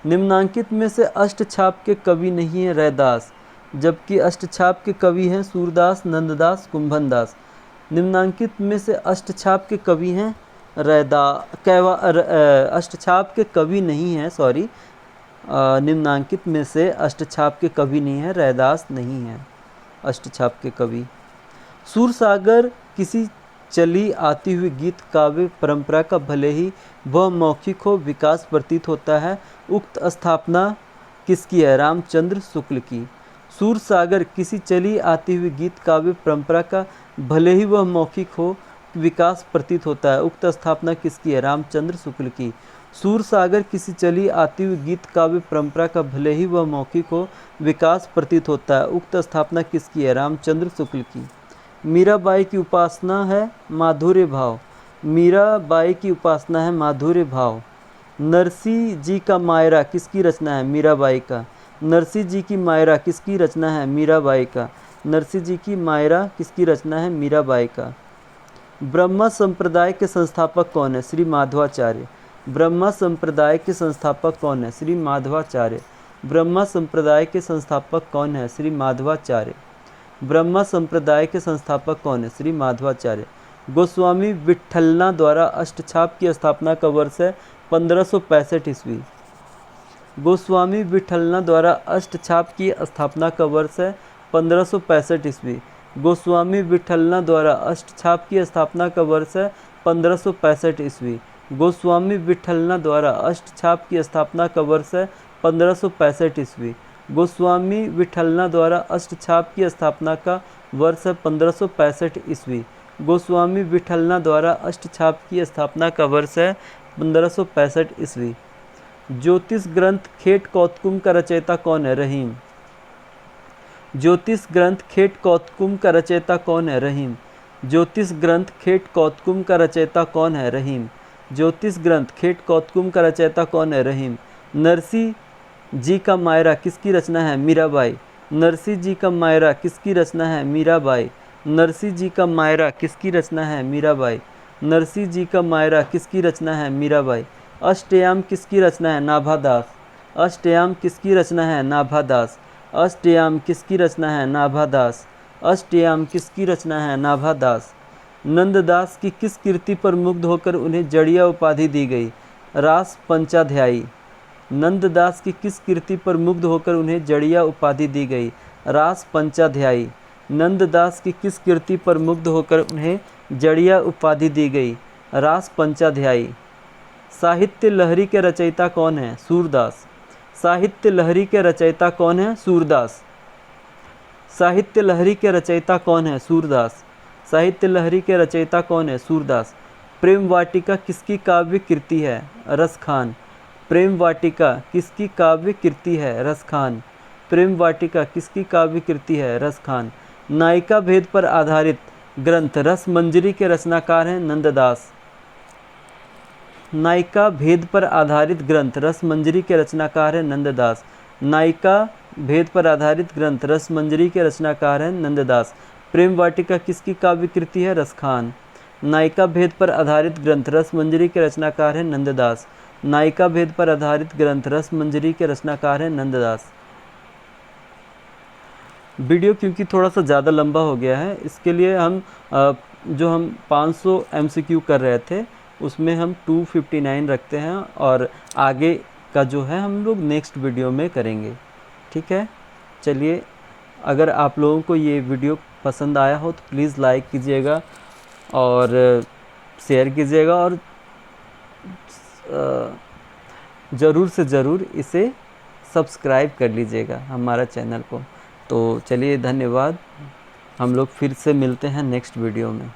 निम्नांकित में से अष्टछाप के कवि नहीं हैं? रैदास। जबकि अष्टछाप के कवि हैं सूरदास, नंददास, कुंभनदास। निम्नांकित में से अष्टछाप के कवि हैं अष्टछाप के कवि नहीं हैं, सॉरी, निम्नांकित में से अष्टछाप के कवि नहीं हैं, रैदास नहीं है अष्टछाप के कवि। सूरसागर किसी चली आती हुई गीत काव्य परंपरा का भले ही वह मौखिक हो विकास प्रतीत होता है। उक्त स्थापना किसकी है? रामचंद्र शुक्ल की। सूरसागर किसी चली आती हुई गीत काव्य परंपरा का भले ही वह मौखिक हो विकास प्रतीत होता है। उक्त स्थापना किसकी है? रामचंद्र शुक्ल की। सूरसागर किसी चली आती हुई गीत काव्य परंपरा का भले ही वह मौखिक हो विकास प्रतीत होता है। उक्त स्थापना किसकी है? रामचंद्र शुक्ल की। मीराबाई की उपासना है माधुर्य भाव। मीराबाई की उपासना है माधुर्य भाव। नरसी जी का मायरा किसकी रचना है? मीराबाई का। नरसी जी की मायरा किसकी रचना है? मीराबाई का। नरसी जी की मायरा किसकी रचना है? मीराबाई का। ब्रह्मा संप्रदाय के संस्थापक कौन है? श्री माधवाचार्य। ब्रह्मा संप्रदाय के संस्थापक कौन है? श्री माधवाचार्य। ब्रह्मा संप्रदाय के संस्थापक कौन है? श्री माधवाचार्य। ब्रह्मा संप्रदाय के संस्थापक कौन है? श्री माधवाचार्य। गोस्वामी विट्ठलना द्वारा अष्टछाप की स्थापना का वर्ष है 1565 ईस्वी। गोस्वामी विट्ठलना द्वारा अष्टछाप की स्थापना का वर्ष है 1565 ईस्वी। गोस्वामी विट्ठलना द्वारा अष्टछाप की स्थापना का वर्ष है 1565 ईस्वी। गोस्वामी विट्ठलना द्वारा अष्टछाप की स्थापना का वर्ष है 1565 ईस्वी। गोस्वामी विट्ठलना द्वारा अष्टछाप की स्थापना का वर्ष है 1565 ईस्वी। गोस्वामी विट्ठलना द्वारा अष्टछाप की स्थापना का वर्ष है 1565 ईस्वी। ज्योतिष ग्रंथ खेट कौतकुम का रचयिता कौन है? रहीम। ज्योतिष ग्रंथ खेट कौतकुम का रचयिता कौन है? रहीम। ज्योतिष ग्रंथ खेट कौतकुम का रचयिता कौन है? रहीम। ज्योतिष ग्रंथ खेट कौतकुम का रचयिता कौन है? रहीम। नरसी जी का मायरा किसकी रचना है? मीराबाई। नरसी जी का मायरा किसकी रचना है? मीराबाई। नरसी जी का मायरा किसकी रचना है? मीराबाई। नरसी जी का मायरा किसकी रचना है? मीराबाई। अष्टयाम किसकी रचना है? नाभादास। अष्टयाम किसकी रचना है? नाभादास। अष्टयाम किसकी रचना है? नाभादास। अष्टयाम किसकी रचना है? नाभादास। नंददास की किस कृति पर मुग्ध होकर उन्हें जड़िया उपाधि दी गई? रास पंचाध्यायी। नंददास की किस कृति पर मुग्ध होकर उन्हें जड़िया उपाधि दी गई? रास पंचाध्यायी। नंददास की किस कृति पर मुग्ध होकर उन्हें जड़िया उपाधि दी गई? रास पंचाध्यायी। साहित्य लहरी के रचयिता कौन है? सूरदास। साहित्य लहरी के रचयिता कौन है? सूरदास। साहित्य लहरी के रचयिता कौन है? सूरदास। साहित्य लहरी के रचयिता कौन है? सूरदास। प्रेम वाटिका किसकी काव्य कृति है? रसखान। प्रेम वाटिका किसकी काव्य कृति है? रसखान। प्रेम वाटिका किसकी काव्य कृति है? रसखान। नायिका भेद पर आधारित ग्रंथ रस मंजरी के रचनाकार हैं नंददास। नायिका भेद पर आधारित ग्रंथ रसमंजरी के रचनाकार है नंददास। नायिका भेद पर आधारित ग्रंथ रसमंजरी के रचनाकार हैं नंददास। प्रेम वाटिका किसकी काव्य कृति है? रसखान। नायिका भेद पर आधारित ग्रंथ रसमंजरी के रचनाकार हैं नंददास। नायिका भेद पर आधारित ग्रंथ रसमंजरी के रचनाकार हैं नंददास। वीडियो क्योंकि थोड़ा सा ज़्यादा लंबा हो गया है, इसके लिए हम जो हम 500 MCQ कर रहे थे उसमें हम 259 रखते हैं और आगे का जो है हम लोग नेक्स्ट वीडियो में करेंगे। ठीक है, चलिए, अगर आप लोगों को ये वीडियो पसंद आया हो तो प्लीज़ लाइक कीजिएगा और शेयर कीजिएगा और ज़रूर से ज़रूर इसे सब्सक्राइब कर लीजिएगा हमारा चैनल को। तो चलिए, धन्यवाद। हम लोग फिर से मिलते हैं नेक्स्ट वीडियो में।